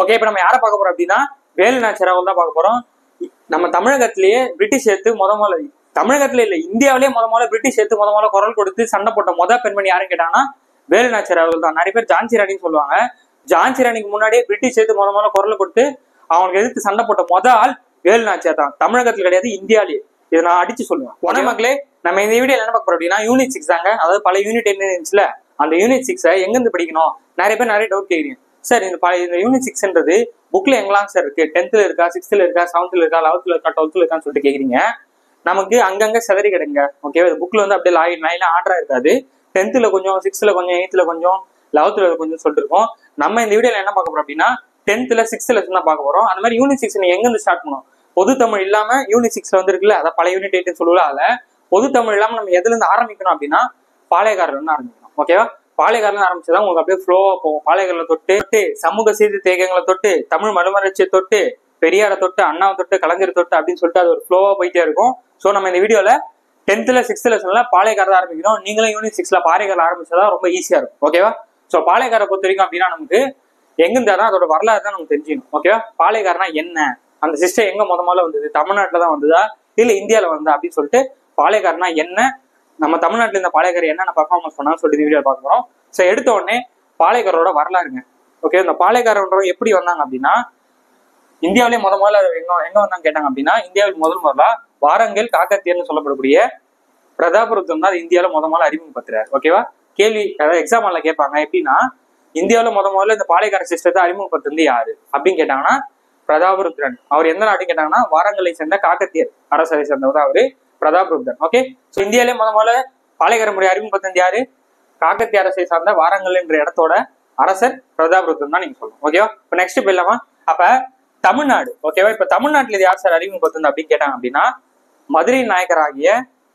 Okay, இப்ப நம்ம யாரை பார்க்க போறோம் அப்படின்னா வேலு நாச்சியார் தான் பார்க்க போறோம். நம்ம தமிழகத்திலேயே பிரிட்டிஷ் எடுத்து முதல்ல தமிழகத்துல இல்ல இந்தியாவிலேயே முதல்ல பிரிட்டிஷ் எடுத்து முதல்ல குரல் கொடுத்து சண்டை போட்ட பெண்மணி யாருன்னு கேட்டாங்கன்னா வேலு நாச்சியார் அவர்கள் தான். நிறைய பேர் ஜான்சி ராணின்னு சொல்லுவாங்க. ஜான்சி ராணிக்கு முன்னாடியே பிரிட்டிஷ் எடுத்து முதல்ல குரல் கொடுத்து அவங்களுக்கு எதிர்த்து சண்டை போட்ட ஆள் வேலு நாச்சியார் தான். தமிழகத்துல கிடையாது, இந்தியாலேயே. இதை நான் அடிச்சு சொல்லுவேன். உன மக்களே, நம்ம இந்த வீடியோ என்ன பார்க்க போறோம் அப்படின்னா யூனிட் 6 தாங்க. அதாவது பல யூனிட் என்ன இருந்துச்சுல, அந்த யூனிட் 6 எங்கிருந்து படிக்கணும் நிறைய பேர் நிறைய டவுட் கேட்குறீங்க. சார் இந்த யூனிட் 6ன்றது புக்ல எங்கெல்லாம் சார் இருக்கு? 10th இருக்கா, 6th இருக்கா, 7th இருக்கா, 11th இருக்கா, 12th இருக்கான்னு சொல்லிட்டு கேக்குறீங்க. நமக்கு அங்கங்க செதறி கிடங்க. ஓகே, புக்ல வந்து அப்படியே லைன் ஆர்டரா இருக்காது. 10th கொஞ்சம், 6th கொஞ்சம், 8th கொஞ்சம், 11th கொஞ்சம் சொல்லிட்டு இருக்கோம். நம்ம இந்த வீடியோல என்ன பார்க்க போறோம் அப்படின்னா 10th 6th தான் பார்க்க போறோம். அந்த மாதிரி யூனிட் 6 எங்க இருந்து ஸ்டார்ட் பண்ணுவோம்? பொது தமிழ் இல்லாம யூனிட் 6 வந்து இருக்குல்ல, அதை பல யூனிட் 8 சொல்லுவா. அதுல பொது தமிழ் இல்லாம நம்ம எதுல இருந்து ஆரம்பிக்கணும் அப்படின்னா பாளையக்காரர்ல இருந்து ஆரம்பிக்கணும். ஓகேவா? பாளையக்காரர்ல ஆரம்பிச்சதான் உங்களுக்கு அப்படியே ஃப்ளோவா போகும். பாளையக்காரர்ல தொட்டு சமூக சீர்திருத்தங்களை தொட்டு தமிழ் மறுமலர்ச்சியை தொட்டு பெரியாரை தொட்டு அண்ணாவை தொட்டு கலைஞர் தொட்டு அப்படின்னு சொல்லிட்டு அது ஒரு ஃப்ளோவா போயிட்டே இருக்கும். ஸோ நம்ம இந்த வீடியோல 10th 6th லெசன்ல பாளையக்காரர் ஆரம்பிக்கிறோம். நீங்களும் யூனிட் 6ல பாளையக்காரர் ஆரம்பிச்சதான் ரொம்ப ஈஸியா இருக்கும். ஓகேவா? ஸோ பாளையக்காரை பொறுத்த வரைக்கும் அப்படின்னா நமக்கு எங்கிருந்தாதான் அதோட வரலாறு தான் நமக்கு தெரிஞ்சுக்கணும். ஓகேவா? பாளையக்காரனா என்ன, அந்த சிஸ்டம் எங்க முதல்ல வந்தது, தமிழ்நாட்டில தான் வந்ததா இல்ல இந்தியாவில வந்தா அப்படின்னு சொல்லிட்டு பாளையக்காரனா என்ன, நம்ம தமிழ்நாட்டில் இந்த பாளையக்காரர் என்னென்ன பர்ஃபார்மன்ஸ் பண்ணான்னு சொல்லிட்டு வீடியோ பார்க்க போறோம். ஸோ எடுத்த உடனே பாளையக்காரோட வரலாறுங்க. ஓகே, இந்த பாளையக்காரன்றவங்க எப்படி வந்தாங்க அப்படின்னா இந்தியாவிலேயே முதல்ல எங்க வந்தாங்க கேட்டாங்க அப்படின்னா இந்தியாவில் முதல்ல வாரங்கல் காக்கத்தியர்னு சொல்லப்படக்கூடிய பிரதாபருத்தம் தான் இந்தியாவில முதல்ல அறிமுகப்படுத்துறாரு. ஓகேவா? கேள்வி அதாவது எக்ஸாம்ல கேட்பாங்க எப்படின்னா இந்தியாவில முதல்ல இந்த பாளையக்கார சிஸ்டத்தை அறிமுகப்படுத்துறது யாரு அப்படின்னு கேட்டாங்கன்னா பிரதாபருத்ரன். அவர் எந்த நாட்டுன்னு கேட்டாங்கன்னா வாரங்கலை சேர்ந்த காக்கத்தியர் அரசரை சேர்ந்தவர் அவரு பிரதாபருத்ரன். ஓகே, ஸோ இந்தியாவிலே முதல்ல பாளையக்கார முறை அறிமுகப்படுத்துறது யாரு? காக்கத்திய அரசை சார்ந்த வாரங்கல் என்ற இடத்தோட அரசர் பிரதாபருத்ரன் தான் நீங்க சொல்லணும். ஓகேவா? இப்போ நெக்ஸ்ட் போயிடலாமா? அப்ப தமிழ்நாடு. ஓகேவா? இப்ப தமிழ்நாட்டுல இது யார் சார் அறிமுகப்படுத்துறது அப்படின்னு கேட்டாங்க அப்படின்னா மதுரை நாயக்கராகிய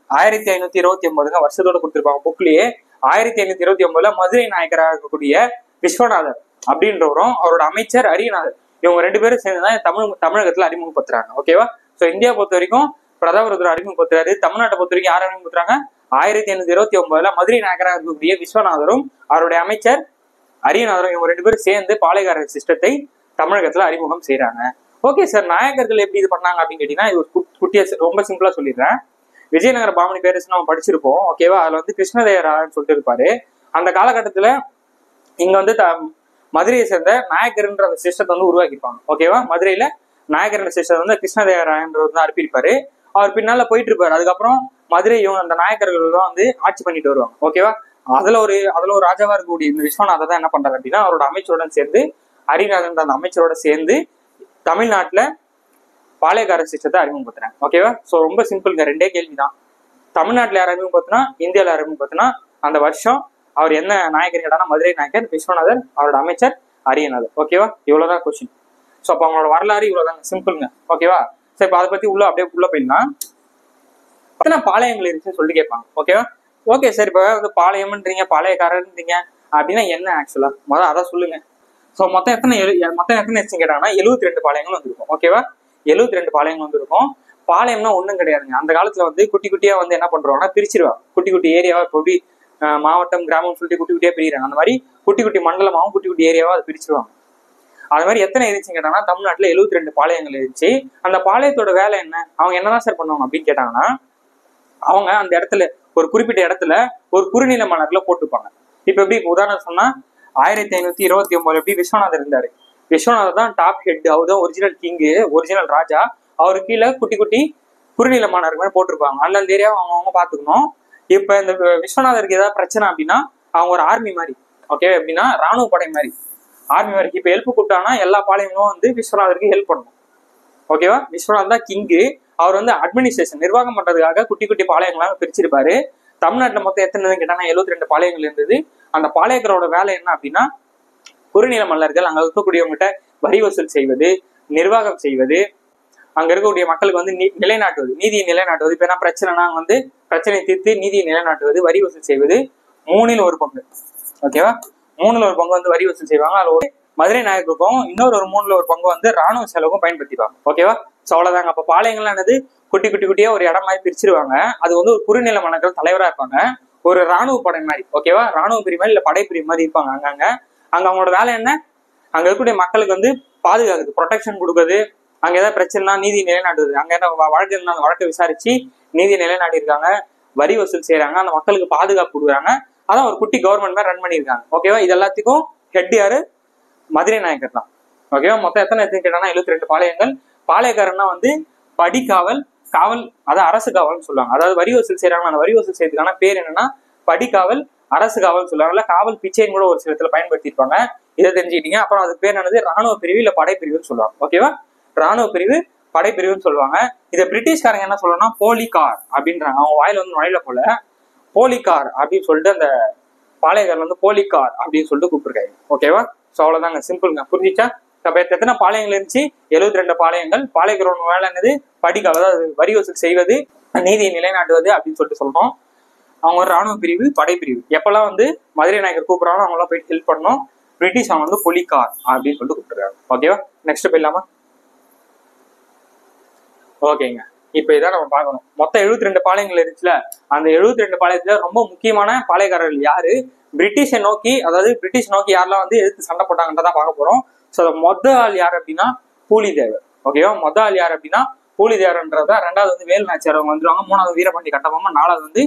1529 வருஷத்தோட கொடுத்திருப்பாங்க புக்லயே. 1529 மதுரை நாயக்கராக இருக்கக்கூடிய விஸ்வநாதர் அப்படின்றவரும் அவரோட அமைச்சர் அரியநாதர், இவங்க 2 பேரும் சேர்ந்துதான் தமிழகத்துல அறிமுகப்படுத்துறாங்க. ஓகேவா? ஸோ இந்தியா பொறுத்த வரைக்கும் பிரதாபருத்ரன் அறிமுகப்படுத்துறாரு. தமிழ்நாட்டை பொறுத்த வரைக்கும் யார் அறிமுகப்படுத்துறாங்க? 1529 மதுரை நாயக்கராக இருக்கக்கூடிய விஸ்வநாதரும் அவருடைய அமைச்சர் அரியநாதரும் இவங்க 2 பேரும் சேர்ந்து பாளையக்கார சிஸ்டத்தை தமிழகத்துல அறிமுகம் செய்யறாங்க. ஓகே சார், நாயக்கர்கள் எப்படி இது பண்ணாங்க அப்படின்னு கேட்டீங்கன்னா இது குட்டியா ரொம்ப சிம்பிளா சொல்லிடுறேன். விஜயநகர பாமணி பேரரசு நம்ம படிச்சிருப்போம். ஓகேவா? அதுல வந்து கிருஷ்ணதேவராயன்னு சொல்லிட்டு இருப்பாரு. அந்த காலகட்டத்துல இங்க வந்து மதுரையை சேர்ந்த நாயக்கர்ன்ற அந்த சிஸ்டத்தை வந்து உருவாக்கியிருப்பாங்க. ஓகேவா? மதுரையில நாயக்கர் சிஸ்டத்தை வந்து கிருஷ்ணதேவராயன்றவர் வந்து அனுப்பியிருப்பாரு. அவர் பின்னால போயிட்டு இருப்பாரு. அதுக்கப்புறம் மதுரையும் அந்த நாயக்கர்கள் தான் வந்து ஆட்சி பண்ணிட்டு வருவாங்க. ஓகேவா? அதுல ஒரு ராஜாவா இருக்கக்கூடிய இந்த விஸ்வநாதர் தான் என்ன பண்றாரு அப்படின்னா அவரோட அமைச்சருடன் சேர்ந்து அரியநாதன் அந்த அமைச்சரோட சேர்ந்து தமிழ்நாட்டுல பாளையக்கார சிஸ்டத்தை அறிமுகப்படுத்துறாங்க. ஓகேவா? ஸோ ரொம்ப சிம்பிள்ங்க, 2 கேள்விதான். தமிழ்நாட்டுல யார் அறிமுகப்படுத்தினா இந்தியாவில அறிமுகப்படுத்தினா அந்த வருஷம் அவர் என்ன நாயக்கர் கேட்டானா மதுரை நாயக்கர் விஸ்வநாதர், அவரோட அமைச்சர் அரியநாதர். ஓகேவா? இவ்வளவுதான் கொஸ்டின். ஸோ அப்போ அவங்களோட வரலாறு இவ்வளவுதாங்க, சிம்பிள்ங்க. ஓகேவா? ஸோ இப்போ அதை பத்தி அப்படியே உள்ள போயிடலாம். எத்தனை பாளையங்கள் இருந்துச்சுன்னு சொல்லிட்டு கேட்பாங்க. ஓகேவா? ஓகே சார், இப்போ வந்து பாளையம்ன்றீங்க பாளையக்காரன்றீங்க அப்படின்னா என்ன ஆக்சுவலா முதல்ல அதை சொல்லுங்க. ஸோ மொத்தம் எத்தனை கேட்டாங்கன்னா 72 பாளையங்கள் வந்திருக்கும். ஓகேவா? 72 பாளையங்கள் வந்திருக்கும். பாளையம்னா ஒன்றும் கிடையாதுங்க. அந்த காலத்துல வந்து குட்டி குட்டியா வந்து என்ன பண்றோம்னா பிரிச்சிருவாங்க. குட்டி குட்டி ஏரியாவா எப்படி மாவட்டம் கிராமம் சொல்லிட்டு குட்டி குட்டியா பிரிகிறாங்க. அந்த மாதிரி குட்டி குட்டி மண்டலமாகவும் குட்டி குட்டி ஏரியாவா அதை பிரிச்சிருவாங்க. அது மாதிரி எத்தனை இருந்துச்சுன்னு கேட்டாங்கன்னா தமிழ்நாட்டுல 72 பாளையங்கள் இருந்துச்சு. அந்த பாளையத்தோட வேலை என்ன, அவங்க என்னதான் சார் பண்ணுவாங்க அப்படின்னு கேட்டாங்கன்னா அவங்க அந்த இடத்துல ஒரு குறிப்பிட்ட இடத்துல ஒரு குறுநில மலர்ல போட்டுப்பாங்க. இப்ப எப்படி உதாரணம் சொன்னா 1529 எப்படி விஸ்வநாதர் இருந்தாரு. விஸ்வநாதர் தான் டாப் ஹெட், அவர் தான் ஒரிஜினல் கிங்கு, ஒரிஜினல் ராஜா. அவரு கீழே குட்டி குட்டி குறுநில மலர் மாதிரி போட்டிருப்பாங்க. அந்தந்த ஏரியாவை அவங்க பார்த்துக்கணும். இப்ப இந்த விஸ்வநாதருக்கு ஏதாவது பிரச்சனை அப்படின்னா அவங்க ஒரு ஆர்மி மாதிரி. ஓகே, எப்படின்னா ராணுவ படை மாதிரி, ஆர்மி மாதிரி. இப்ப ஹெல்ப் கூப்பிட்டாங்கன்னா எல்லா பாளையங்களும் வந்து விஸ்வநாதருக்கு ஹெல்ப் பண்ணணும். ஓகேவா? விஸ்வநாதர் தான் கிங்கு. அவர் வந்து அட்மினிஸ்ட்ரேஷன் நிர்வாகம் பண்றதுக்காக குட்டி குட்டி பாளையங்களாக பிரிச்சிருப்பாரு. தமிழ்நாட்டுல மொத்தம் எத்தனை கேட்டாங்கன்னா 72 பாளையங்கள் இருந்தது. அந்த பாளையக்காரோட வேலை என்ன அப்படின்னா குறுநில மல்லர்கள் அங்க இருக்கக்கூடியவங்ககிட்ட வரி வசூல் செய்வது, நிர்வாகம் செய்வது, அங்க இருக்கக்கூடிய மக்களுக்கு வந்து நிலைநாட்டுவது, நீதியை நிலைநாட்டுவது. இப்ப என்ன பிரச்சனைனா வந்து பிரச்சனையை தீர்த்து நீதியை நிலைநாட்டுவது, வரி வசூல் செய்வது 3ல் 1 பங்கு. ஓகேவா? 3ல் 1 பங்கு வந்து வரி வசூல் செய்வாங்க. அதுல ஒரு மதுரை நாயக்கருக்கும் இன்னொரு 3ல் 1 பங்கு வந்து ராணுவ செலவுக்கும் பயன்படுத்திப்பாங்க. ஓகேவா? ஸோ அவ்வளவுதாங்க. அப்ப பாளையங்கள்லாம் என்னது குட்டி குட்டி குட்டியா ஒரு இடம் மாதிரி பிரிச்சிருவாங்க. அது வந்து ஒரு குறுநில மன்னர்கள் தலைவரா இருப்பாங்க, ஒரு ராணுவ படை மாதிரி. ஓகேவா? ராணுவ பிரிவு மாதிரி இல்ல படை பிரிவு மாதிரி இருப்பாங்க. அங்க அவங்களோட வேலை என்ன, அங்க இருக்கக்கூடிய மக்களுக்கு வந்து பாதுகாக்குது, ப்ரொடெக்ஷன் கொடுக்குது. அங்க ஏதாவது பிரச்சனைனா நீதி நிலைநாட்டுது. அங்க என்ன வழக்கு இருந்தா அந்த வழக்கை விசாரிச்சு நீதி நிலைநாட்டி இருக்காங்க, வரி வசூல் செய்யறாங்க, அந்த மக்களுக்கு பாதுகாப்பு கொடுக்குறாங்க. அதான் ஒரு குட்டி கவர்மெண்ட் தான் ரன் பண்ணியிருக்காங்க. ஓகேவா? இது எல்லாத்துக்கும் ஹெட் யாரு? மதுரை நாயக்கர் தான். ஓகேவா? மொத்தம் எத்தனை கேட்டாங்கன்னா 72 பாளையங்கள். பாளையக்காரன்னா வந்து படிக்காவல், காவல், அதாவது அரசு காவல்னு சொல்லுவாங்க. அதாவது வரி வசூல் செய்யறாங்க, அந்த வரி வசூல் செய்யறதுக்கான பேர் என்னன்னா படிக்காவல், அரசு காவல் சொல்லுவாங்கல்ல. காவல் பிச்சைன்னு கூட ஒரு சில இடத்துல பயன்படுத்தியிருப்பாங்க. இதை தெரிஞ்சுக்கிட்டீங்க. அப்புறம் அதுக்கு பேர் என்னது? ராணுவ பிரிவு இல்ல படைப்பிரிவுன்னு சொல்லுவாங்க. ஓகேவா? ராணுவ பிரிவு, படைப்பிரிவுன்னு சொல்லுவாங்க. இதை பிரிட்டிஷ்காரங்க என்ன சொல்லணும்னா போலிகார் அப்படின்றாங்க. அவங்க வாயில வந்து நுழையில போல போலிகார் அப்படின்னு சொல்லிட்டு அந்த பாளையக்காரர் வந்து போலிகார் அப்படின்னு சொல்லிட்டு கூப்பிட்டுருக்காங்க. ஓகேவா? ஸோ அவ்வளவுதாங்க, சிம்பிள்ங்க. புரிஞ்சிச்சா? எத்தனை பாளையங்கள் இருந்துச்சு? 72 பாளையங்கள். பாளையக்காரன் வேலை என்னது? படிக்காவல், அதாவது வரி வசூல் செய்வது, நீதியை நிலைநாட்டுவது அப்படின்னு சொல்லிட்டு சொல்றோம். அவங்க ஒரு ராணுவ பிரிவு, படைப்பிரிவு. எப்பெல்லாம் வந்து மதுரை நாயக்கர் கூப்பிடுறாங்க அவங்களாம் போயிட்டு ஹெல்ப் பண்ணணும். பிரிட்டிஷ் அவங்க வந்து போலிகார் அப்படின்னு சொல்லிட்டு கூப்பிட்டுருக்காங்க. ஓகேவா? நெக்ஸ்ட் போயிடலாமா? ஓகேங்க, இப்ப இதான் நம்ம பார்க்கணும். மொத்தம் 72 பாளையங்கள் இருந்துச்சுல, அந்த 72 பாளையத்துல ரொம்ப முக்கியமான பாளையக்காரர்கள் யாரு? பிரிட்டிஷை நோக்கி, அதாவது பிரிட்டிஷ் நோக்கி யாரெல்லாம் வந்து எதிர்த்து சண்டை போட்டாங்கன்றதான் பார்க்க போறோம். ஸோ மொத்த ஆள் யார் அப்படின்னா பூலிதேவர். ஓகேவா? மொத்த ஆள் யார் அப்படின்னா பூலிதேவர்ன்றதா. ரெண்டாவது வந்து வேலு நாச்சியார் அவங்க வந்துருவாங்க. மூணாவது வீரபாண்டி கட்டபொம்மன். நாலாவது வந்து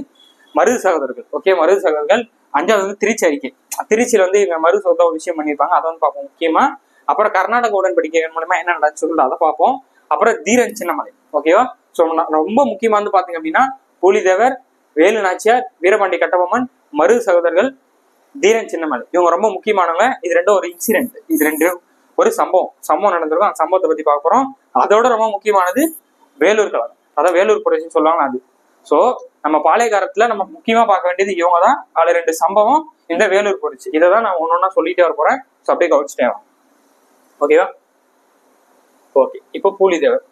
மருது சகோதரர்கள். ஓகே, மருது சகோதரர்கள். அஞ்சாவது வந்து திருச்சி அறிக்கை. திருச்சியில வந்து இவங்க மருது சகோதர ஒரு விஷயம் பண்ணியிருப்பாங்க, அதை வந்து பார்ப்போம் முக்கியமா. அப்புறம் கர்நாடக உடன்படிக்கை மூலமா என்ன நடந்துச்சு சொல்லிட்டு அதை பார்ப்போம். அப்புறம் தீரன் சின்னமலை. ஓகேவா? ஸோ ரொம்ப முக்கியமா வந்து பாத்தீங்க அப்படின்னா பூலிதேவர், வேலு நாச்சியார், வீரபாண்டி கட்டபொம்மன், மருது சகோதரர்கள், தீரன் சின்னமலை. இவங்க ரொம்ப முக்கியமானவங்க. இது ரெண்டும் ஒரு இன்சிடென்ட், இது ரெண்டும் ஒரு சம்பவம் நடந்திருக்கும். அந்த சம்பவத்தை பத்தி பார்க்க போறோம். அதோட ரொம்ப முக்கியமானது வேலூர் கழகம், அதான் வேலூர் புரட்சின்னு சொல்லுவாங்க அது. ஸோ நம்ம பாளையக்காரத்துல நம்ம முக்கியமா பார்க்க வேண்டியது இவங்க தான். அதுல 2 சம்பவம், இந்த வேலூர் புரட்சி. இதை தான் நான் ஒன்னொன்னா சொல்லிட்டே வர போறேன். ஸோ அப்படியே கவனிச்சுட்டே வா. ஓகேவா? ஓகே, இப்போ பூலிதேவர்.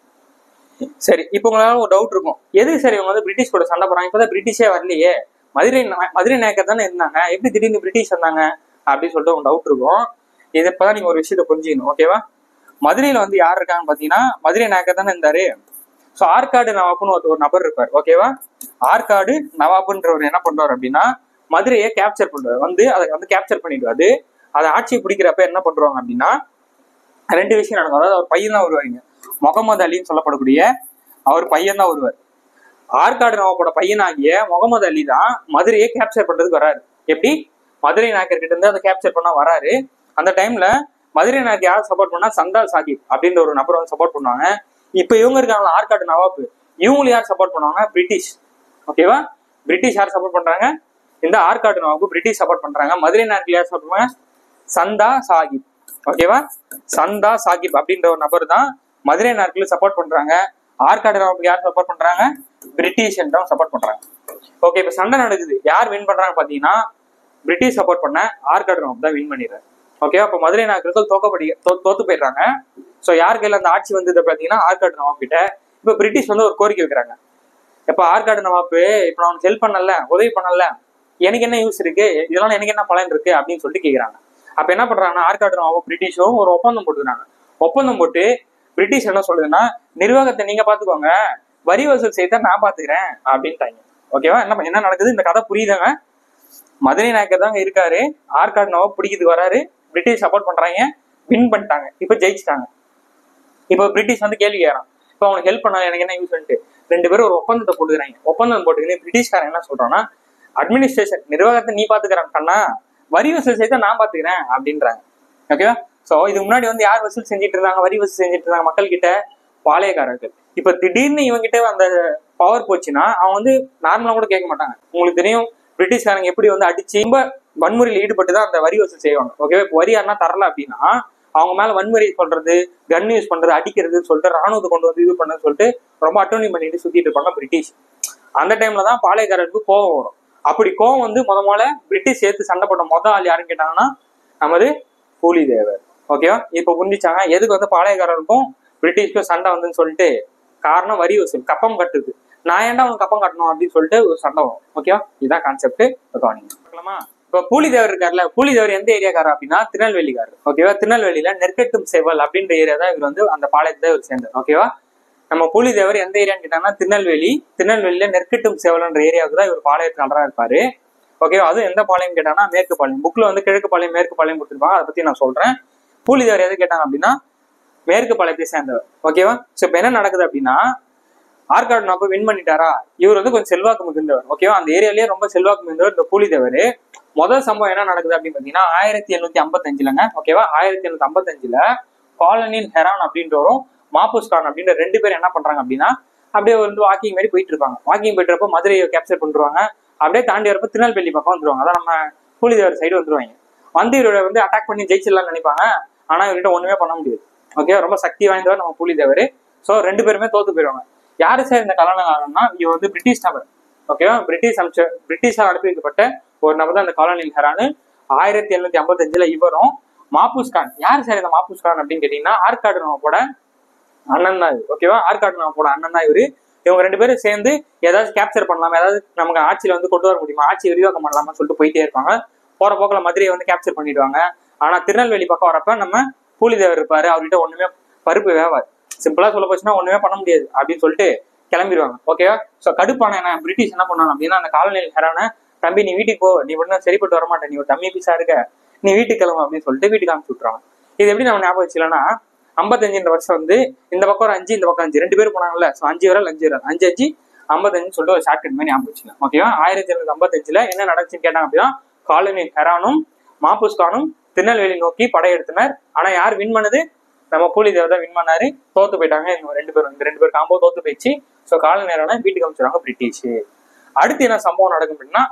சரி, இப்போ உங்களால ஒரு டவுட் இருக்கும், எதுக்கு சரி இவங்க வந்து பிரிட்டிஷ் கூட சண்டை போறாங்க? இப்பதான் பிரிட்டிஷே வரலையே, மதுரை நாயக்கர் தானே இருந்தாங்க, எப்படி திடீர்னு பிரிட்டிஷ் வந்தாங்க அப்படின்னு சொல்லிட்டு உங்க டவுட் இருக்கும். இது இப்பதான் நீங்க ஒரு விஷயத்த புரிஞ்சுக்கணும். ஓகேவா? மதுரையில வந்து யார் இருக்காங்கன்னு பாத்தீங்கன்னா மதுரை நாயக்கர் தானே இருந்தாரு. ஸோ ஆற்காடு நவாப்னு ஒரு நபர் இருப்பார். ஓகேவா? ஆற்காடு நவாப்ன்றவர் என்ன பண்றாரு அப்படின்னா மதுரையை கேப்சர் பண்றாரு. வந்து அதை வந்து கேப்சர் பண்ணிடுவாரு. அதை ஆட்சியை பிடிக்கிறப்ப என்ன பண்றாங்க அப்படின்னா 2 விஷயம் நடக்கும். அதாவது அவர் பையன் தான் வருவாருங்க, முகமது அலின்னு சொல்லப்படக்கூடிய அவர் பையன் தான் வருவார். ஆற்காடு நவாப்போட பையனாகிய முகமது அலி தான் மதுரையை கேப்சர் பண்றதுக்கு வராரு. எப்படி? மதுரை நாயக்கர் கிட்ட இருந்து அதை கேப்சர் பண்ண வராரு. அந்த டைம்ல மதுரை நாயக்கர் யார் சப்போர்ட் பண்ணா சந்தா சாஹிப் அப்படின்ற ஒரு நபர் வந்து சப்போர்ட் பண்ணுவாங்க. இப்ப இவங்க இருக்காங்க ஆற்காடு நவாப், இவங்களை யார் சப்போர்ட் பண்ணுவாங்க? பிரிட்டிஷ். ஓகேவா? பிரிட்டிஷ் யார் சப்போர்ட் பண்றாங்க? இந்த ஆற்காடு நவாப் பிரிட்டிஷ் சப்போர்ட் பண்றாங்க. மதுரை நாயக்கர் யார் சப்போர்ட் பண்ணுவாங்க? சந்தா சாஹிப். ஓகேவா? சந்தா சாஹிப் அப்படின்ற ஒரு நபர் தான் மதுரை நாயக்கருக்கு சப்போர்ட் பண்றாங்க. ஆற்காடு நவாப்புக்கு யார் சப்போர்ட் பண்றாங்க? பிரிட்டிஷ் என்றவங்க சப்போர்ட் பண்றாங்க. ஓகே, இப்ப சண்டை நடக்குது. யார் வின் பண்றாங்க பாத்தீங்கன்னா பிரிட்டிஷ் சப்போர்ட் பண்ண ஆற்காடு நவாப் தான் வின் பண்ணிடுறாரு. ஓகேவா? இப்ப மதுரை நாயக்கர்கள் தோத்து போயிடுறாங்க. ஸோ யார் கையில அந்த ஆட்சி வந்தது பாத்தீங்கன்னா ஆற்காடு நவாப் கிட்ட. இப்ப பிரிட்டிஷ் வந்து ஒரு கோரிக்கை வைக்கிறாங்க. இப்ப ஆற்காடு நவாப்பு, இப்ப நான் ஹெல்ப் பண்ணல, உதவி பண்ணல, எனக்கு என்ன யூஸ் இருக்கு, இதெல்லாம் எனக்கு என்ன பலன் இருக்கு அப்படின்னு சொல்லிட்டு கேக்குறாங்க. அப்ப என்ன பண்றாங்கன்னா ஆற்காடு நவாப் பிரிட்டிஷும் ஒரு ஒப்பந்தம் போட்டுக்கிறாங்க. ஒப்பந்தம் போட்டு பிரிட்டிஷ் என்ன சொல்லுதுன்னா நிர்வாகத்தை நீங்க பாத்துக்கோங்க, வரி வசூல் செய்த நான் பாத்துக்கிறேன் அப்படின்ட்டாங்க. ஓகேவா? என்ன நடக்குது இந்த கதை புரியுதாங்க? மதுரை நாயக்கர் தாங்க இருக்காரு, ஆற்காடு நவாப் பிடிக்கிறதுக்கு வராரு, பிரிட்டிஷ் சப்போர்ட் பண்றாங்க, வின் பண்ணிட்டாங்க, இப்ப ஜெயிச்சிட்டாங்க. இப்போ பிரிட்டிஷ் வந்து கேள்வி கேட்கறான், இப்போ அவனுக்கு ஹெல்ப் பண்ண எனக்கு என்ன யூஸ்ன்ட்டு. 2 பேரும் ஒரு ஒப்பந்தத்தை போட்டுக்கிறாங்க. ஒப்பந்தம் போட்டுக்கிட்டு பிரிட்டிஷ்காரன் என்ன சொல்றான்னா அட்மினிஸ்ட்ரேஷன் நிர்வாகத்தை நீ பாத்துக்கிறான் கண்ணா, வரி வசூல் செய்த நான் பாத்துக்கிறேன் அப்படின்றாங்க. ஓகேவா? சோ இதுக்கு முன்னாடி வந்து யார் வசூல் செஞ்சுட்டு இருந்தாங்க, வரி வசூல் செஞ்சுட்டு இருந்தாங்க மக்கள் கிட்ட? பாளையக்காரர்கள். இப்ப திடீர்னு இவங்க கிட்ட அந்த பவர் போச்சுன்னா அவங்க வந்து நார்மலா கூட கேட்க மாட்டாங்க. உங்களுக்கு தெரியும் பிரிட்டிஷ்காரங்க எப்படி வந்து அடிச்சு ரொம்ப வன்முறையில் ஈடுபட்டுதான் அந்த வரி வசூல் செய்வாங்க. ஓகேவா? இப்போ வரி யாருன்னா தரல அப்படின்னா அவங்க மேல வன்முறை சொல்றது, கன் யூஸ் பண்றது, அடிக்கிறதுன்னு சொல்லிட்டு ராணுவத்தை கொண்டு வந்து இது பண்ணு சொல்லிட்டு ரொம்ப அட்டோனி பண்ணிட்டு சுத்திட்டு இருப்பாங்க பிரிட்டிஷ். அந்த டைம்ல தான் பாளையக்காரருக்கு கோவம் வரும். அப்படி கோவம் வந்து முதல்ல பிரிட்டிஷ் சேர்த்து சண்டை போட்ட ஆள் யாருன்னு கேட்டாங்கன்னா நமது பூலிதேவர். ஓகேவா? இப்ப புரிஞ்சிச்சாங்க எதுக்கு வந்து பாளையக்காரருக்கும் பிரிட்டிஷ்க்கும் சண்டை வந்துன்னு சொல்லிட்டு? காரணம் வரி வசூல், கப்பம் கட்டுது. நான் ஏன்டா அவனுக்கு கப்பம் கட்டணும் அப்படின்னு சொல்லிட்டு ஒரு சண்டை வரும். ஓகேவா? இதுதான் கான்செப்ட். பார்க்கலாமா? இப்போ பூலிதேவர் இருக்காருல்ல, பூலிதேவர் எந்த ஏரியாக்காரர் அப்படின்னா திருநெல்வேலிக்காரர். ஓகேவா? திருநெல்வேலியில நெற்கட்டும் சேவல் அப்படின்ற ஏரியா தான் இவர் வந்து அந்த பாளையத்தை இவர் சேர்ந்தார். ஓகேவா? நம்ம பூலிதேவர் எந்த ஏரியான்னு கேட்டாங்கன்னா திருநெல்வேலியில நெற்கட்டும் சேவல்ன்ற ஏரியாவுக்கு தான் இவர் பாளையத்தாளரா இருப்பாரு. ஓகேவா? அது எந்த பாளையம் கேட்டாங்கன்னா மேற்கு பாளையம். புக்ல வந்து கிழக்கு பாளையம் மேற்கு பாளையம் கொடுத்துருப்பாங்க, அதை பத்தி நான் சொல்றேன். பூலிதேவர் எதை கேட்டாங்க அப்படின்னா மேற்கு பாளையத்தை சேர்ந்தவர். ஓகேவா? ஸோ இப்போ என்ன நடக்குது அப்படின்னா ஆற்காடு நவாப் வின் பண்ணிட்டாரா, இவர் வந்து கொஞ்சம் செல்வாக்கு மிகுந்தவர். ஓகேவா? அந்த ஏரியாலேயே ரொம்ப செல்வாக்கு மிகுந்தவர் இந்த பூலிதேவர். முதல் சம்பவம் என்ன நடக்குது அப்படின்னு பாத்தீங்கன்னா 1755லங்க. ஓகேவா? 1755 காலனில் ஹெரான் அப்படின்றவரும் மாபூஸ் கான் அப்படின்ற 2 பேர் என்ன பண்றாங்க அப்படின்னா அப்படியே வந்து வாக்கிங் மாதிரி போயிட்டு இருப்பாங்க. வாக்கிங் போயிட்டு இருப்ப மதுரையை கேப்சர் பண்ணிருவாங்க. அப்படியே தாண்டி வரப்ப திருநெல்வேலி பக்கம் வந்துருவாங்க. அதான் நம்ம பூலிதேவர் சைடு வந்துருவாங்க. வந்து இவரோட வந்து அட்டாக் பண்ணி ஜெயிச்சிடலாம்னு நினைப்பாங்க. ஆனா இவர்கிட்ட ஒண்ணுமே பண்ண முடியாது. ஓகே, ரொம்ப சக்தி வாய்ந்தவர் நம்ம பூலிதேவர். ஸோ 2 பேருமே தோத்து போயிடுவாங்க. யாரு சார் இந்த கலனகாரன்னா, இவர் வந்து பிரிட்டிஷ் நபர். ஓகேவா? பிரிட்டிஷார் அனுப்பி வைக்கப்பட்ட ஒரு நபர் தான் இந்த காலனில் ஹெரான். 1755 இவரும் மாபூஸ் கான். யார் சார் இந்த மாபூஸ் கான் அப்படின்னு கேட்டீங்கன்னா ஆற்காடு நவாப்போட அண்ணன் தான். ஓகேவா? ஆற்காடு நவாப்போட அண்ணன் தான் இவரு. இவங்க 2 பேரும் சேர்ந்து ஏதாவது கேப்சர் பண்ணலாமா, ஏதாவது நமக்கு ஆட்சியில வந்து கொண்டு வர முடியுமா, ஆட்சி விரிவாக்கம் பண்ணலாமான்னு சொல்லிட்டு போயிட்டே இருப்பாங்க. போற போக்கில் மதுரையை வந்து கேப்சர் பண்ணிடுவாங்க. ஆனா திருநெல்வேலி பக்கம் வரப்ப நம்ம பூலிதேவர் இருப்பாரு. அவர்கிட்ட ஒண்ணுமே பருப்பு வேவாது. சிம்பிளா சொல்ல போச்சுன்னா ஒண்ணுமே பண்ண முடியாது அப்படின்னு சொல்லிட்டு கிளம்பிடுவாங்க. ஓகேவா? ஸோ கடுப்பான என்ன பிரிட்டிஷ் என்ன பண்ணாங்க அப்படின்னா அந்த காலனியில் ஹெரான, தம்பி நீ வீட்டுக்கு போ, நீ ஒன்றும் சரிப்பட்டு வரமாட்டேன், நீ ஒரு தம்மி பீஸா இருக்க, நீ வீட்டுக்கு கிளம்பு அப்படின்னு சொல்லிட்டு வீட்டுக்கு அனுப்பிச்சு விட்டுறாங்க. இது எப்படி நம்ம ஞாபகம் வச்சுலன்னா 55 வருஷம் வந்து இந்த பக்கம் ஒரு 5 இந்த பக்கம் 5 2 பேர் போனாங்கல்ல. ஸோ 5 விரல் 5 விரல் 5 5 55 சொல்லிட்டு ஒரு ஷார்ட்கட் மாதிரி ஞாபகம் வச்சுக்கலாம். ஓகேவா? 1755 என்ன நடந்துச்சுன்னு கேட்டாங்க அப்படின்னா காலனியில் ஹெரானும் மாபூஸ் கானும் திருநெல்வேலி நோக்கி படையெடுத்தனர். ஆனா யார் வின் பண்ணது? நம்ம பூலிதேவர் தான் வின் பண்ணாரு. தோத்து போயிட்டாங்க. இந்த 2 பேர் காம்போ தோத்து போயிடுச்சு. ஸோ காலனி ஹெரானை வீட்டுக்கு அமைச்சிருவாங்க பிரிட்டிஷ். அடுத்து என்ன சம்பவம் நடக்கும் அப்படின்னா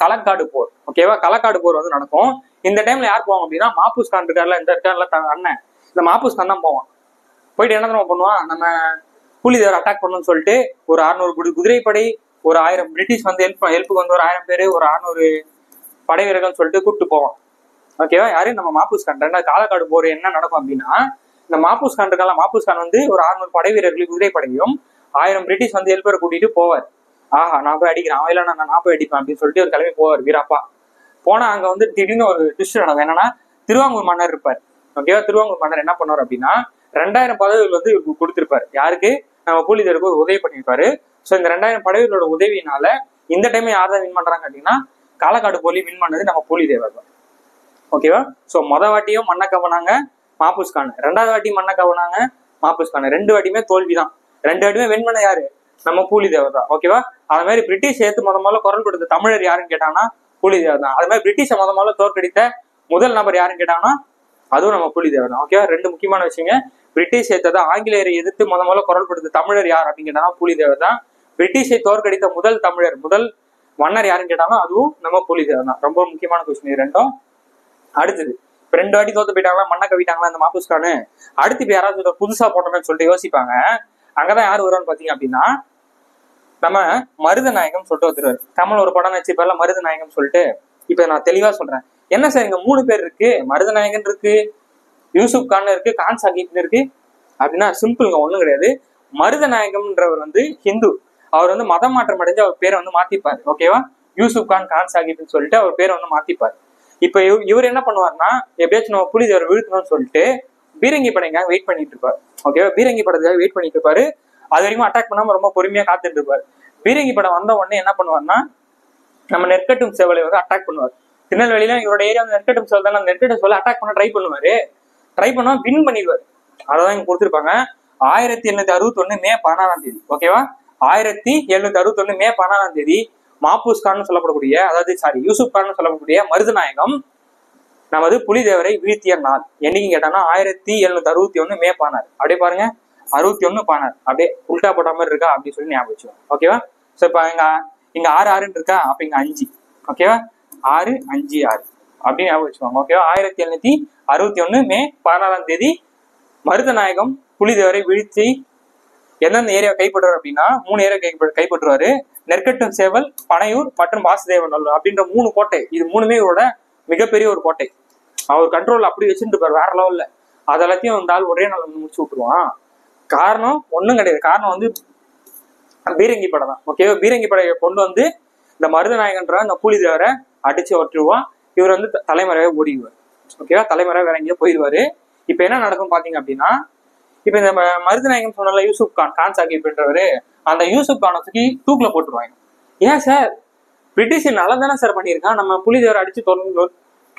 களக்காடு போர். ஓகேவா? களக்காடு போர் வந்து நடக்கும். இந்த டைம்ல யார் போவாங்க அப்படின்னா மாபூஸ் கான் இருக்காருல, இந்த இருக்காருல அண்ணன், இந்த மாபூஸ் கான் தான் போவான். போயிட்டு என்ன நம்ம பண்ணுவான், நம்ம பூலிதேவர் அட்டாக் பண்ணணும்னு சொல்லிட்டு ஒரு 600 குதிரைப்படை, ஒரு 1000 பிரிட்டிஷ் வந்து ஹெல்ப்புக்கு வந்து ஒரு 1000 பேர், ஒரு 600 படை வீரர்கள் சொல்லிட்டு கூப்பிட்டு போவான். ஓகேவா? யாரு? நம்ம மாபூஸ் கான். ரெண்டாவது காலக்காடு போர் என்ன நடக்கும் அப்படின்னா இந்த மாபூஸ் கான் இருக்கால, மாபூஸ் கான் வந்து ஒரு 600 படை வீரர்கள் குதிரைப்படையும் 1000 பிரிட்டிஷ் வந்து ஹெல்ப்பரை கூட்டிட்டு போவார். ஆஹா நான் போய் அடிக்கிறேன், அவன் இல்லைன்னா நான் போய் அடிப்பேன் அப்படின்னு சொல்லிட்டு ஒரு கிளம்பி போவார் வீராப்பா. போனா அங்க வந்து திடீர்னு ஒரு ட்விஸ்ட் நடக்கும். என்னன்னா திருவாங்கூர் மன்னர் இருப்பார். ஓகேவா? திருவாங்கூர் மன்னர் என்ன பண்ணுவார் அப்படின்னா 2000 பதவிகள் வந்து இவருக்கு கொடுத்திருப்பாரு. யாருக்கு? நம்ம பூலிதேவருக்கு ஒரு உதவி பண்ணியிருப்பாரு. ஸோ இந்த 2000 பதவிகளோட உதவியினால இந்த டைம் யார் தான் வின் பண்றாங்க அப்படின்னா காலக்காடு போலி வின் பண்ணது நம்ம பூலிதேவர் தான். ஓகேவா? ஸோ வாட்டியும் மண்ணை கவனாங்க மாபூஸ் கான், 2வது வாட்டி மண்ணை கவனாங்க மாபூஸ் கான். 2 வாட்டியுமே தோல்விதான். 2 வாட்டியுமே வின் பண்ண யாரு? நம்ம பூலிதேவர் தான். ஓகேவா? அது மாதிரி பிரிட்டிஷ் சேர்த்து முதல்ல குரல் கொடுத்த தமிழர் யாருன்னு கேட்டாங்கன்னா பூலிதேவர் தான். அது மாதிரி பிரிட்டிஷை முதல்ல தோற்கடித்த முதல் நபர் யாருன்னு கேட்டாங்கன்னா அதுவும் நம்ம பூலிதேவர் தான். ஓகேவா? 2 முக்கியமான விஷயங்க. பிரிட்டிஷ் சேர்த்ததை ஆங்கிலேயரை எதிர்த்து முதல்ல குரல் கொடுத்த தமிழர் யார் அப்படின்னு கேட்டாங்கன்னா பூலிதேவர் தான். பிரிட்டிஷை தோற்கடித்த முதல் தமிழர், முதல் மன்னர் யாருன்னு கேட்டாங்கன்னா அதுவும் நம்ம பூலிதேவர் தான். ரொம்ப முக்கியமான கொஸ்டின் இது 2ம். அடுத்தது இப்ப 2 வாட்டி தோத்து போயிட்டாங்களா, மண்ணை கவிட்டாங்களா இந்த மாபூஸ் கானு. அடுத்து இப்ப யாராவது புதுசா போட்டோம்னு சொல்லிட்டு யோசிப்பாங்க. அங்கதான் யார் வருவான்னு பாத்தீங்க அப்படின்னா நம்ம மருதநாயகம் சொல்லிட்டு ஒருத்தர். கமல் ஒரு படம் வச்சுப்பார்ல மருதநாயகம் சொல்லிட்டு. இப்ப நான் தெளிவா சொல்றேன். என்ன சார் இங்க 3 பேர் இருக்கு, மருதநாயகன் இருக்கு, யூசுப் கான் இருக்கு, கான் சாஹிப் இருக்கு அப்படின்னா சிம்பிள்ங்க, ஒண்ணும் கிடையாது. மருதநாயகம்ன்றவர் வந்து ஹிந்து. அவர் வந்து மதம் மாற்றம் அடைஞ்சு அவர் பேரை வந்து மாத்திப்பாரு. ஓகேவா? யூசுப் கான் கான் சாஹிப்னு சொல்லிட்டு அவர் பேரை வந்து மாத்திப்பாரு. இப்ப இவர் என்ன பண்ணுவாருன்னா எப்படியாச்சும் நம்ம புலிதேவர் வீழ்த்தணும்னு சொல்லிட்டு பீரங்கி படைக்காக வெயிட் பண்ணிட்டு இருப்பாரு. ஓகேவா? பீரங்கி படத்துக்காக வெயிட் பண்ணிட்டு இருப்பாரு. அது வரைக்கும் அட்டாக் பண்ணாம ரொம்ப பொறுமையா காத்துட்டு இருப்பாரு. பீரங்கி படம் வந்த உடனே என்ன பண்ணுவாருன்னா நம்ம நெற்கட்டும் சேவலை வந்து அட்டாக் பண்ணுவார். திருநெல்வேலியில இவரோட ஏரியா வந்து நெற்கட்டும் சேவல் தான். நெற்கட்டும் சேவலை அட்டாக் பண்ண ட்ரை பண்ணுவாரு. ட்ரை பண்ணா வின் பண்ணிடுவாரு. அதான் இங்க கொடுத்துருப்பாங்க. 1761 மே 16 ஓகேவா? 1761 மே 16 மாபூஸ் கான் சொல்லப்படக்கூடிய, அதாவது யூசுப் கான் சொல்லக்கூடிய மருதநாயகம் நமது புலிதேவரை வீழ்த்திய நாள் என்னைக்கு கேட்டானா 1761 மே 16. அப்படியே பாருங்க, 61 16 அப்படியே உல்டா போட்ட மாதிரி இருக்கா அப்படின்னு சொல்லி ஞாபகம் வச்சுக்கோங்க. ஓகேவா? ஸோ இப்போ இங்க 6 6 இருக்கா, அப்ப இங்க 5. ஓகேவா? 6 5 6 அப்படின்னு ஞாபகம் வச்சுக்கோங்க. ஓகேவா? 1761 மே 16 மருதநாயகம் புலிதேவரை வீழ்த்தி எந்தெந்த ஏரியா கைப்பற்றுவார் அப்படின்னா 3 ஏரியா கைப்பற்றுவாரு. நெற்கட்டும் சேவல், பனையூர் மற்றும் வாசுதேவன் அப்படின்ற 3 கோட்டை. இது 3மே இவரோட மிகப்பெரிய ஒரு கோட்டை. அவர் கண்ட்ரோல் அப்படி வச்சுட்டு இருப்பாரு வேற லெவல்ல. அதெல்லாத்தையும் இந்த ஆள் ஒரே நாள் வந்து முடிச்சு விட்டுருவான். காரணம் ஒண்ணும் கிடையாது. காரணம் வந்து பீரங்கி படை தான். ஓகேவா? பீரங்கி படையை கொண்டு வந்து இந்த மருதநாயகன்ற இந்த பூலிதேவரை அடிச்சு ஒட்டுருவான். இவர் வந்து தலைமறைவே ஓடிடுவார். ஓகேவா? தலைமறைவே வேற எங்கேயோ போயிடுவாரு. இப்ப என்ன நடக்கும் பாத்தீங்க அப்படின்னா இப்ப இந்த மருதநாயகம் சொன்னால யூசுப் கான் கான் சாஹிப்ன்றவரு அந்த யூசுப் கானை தூக்கி தூக்குல போட்டுருவாங்க. ஏன் சார் பிரிட்டிஷ் நல்லா தானே சார் பண்ணியிருக்கான், நம்ம புலிதேவரை அடிச்சு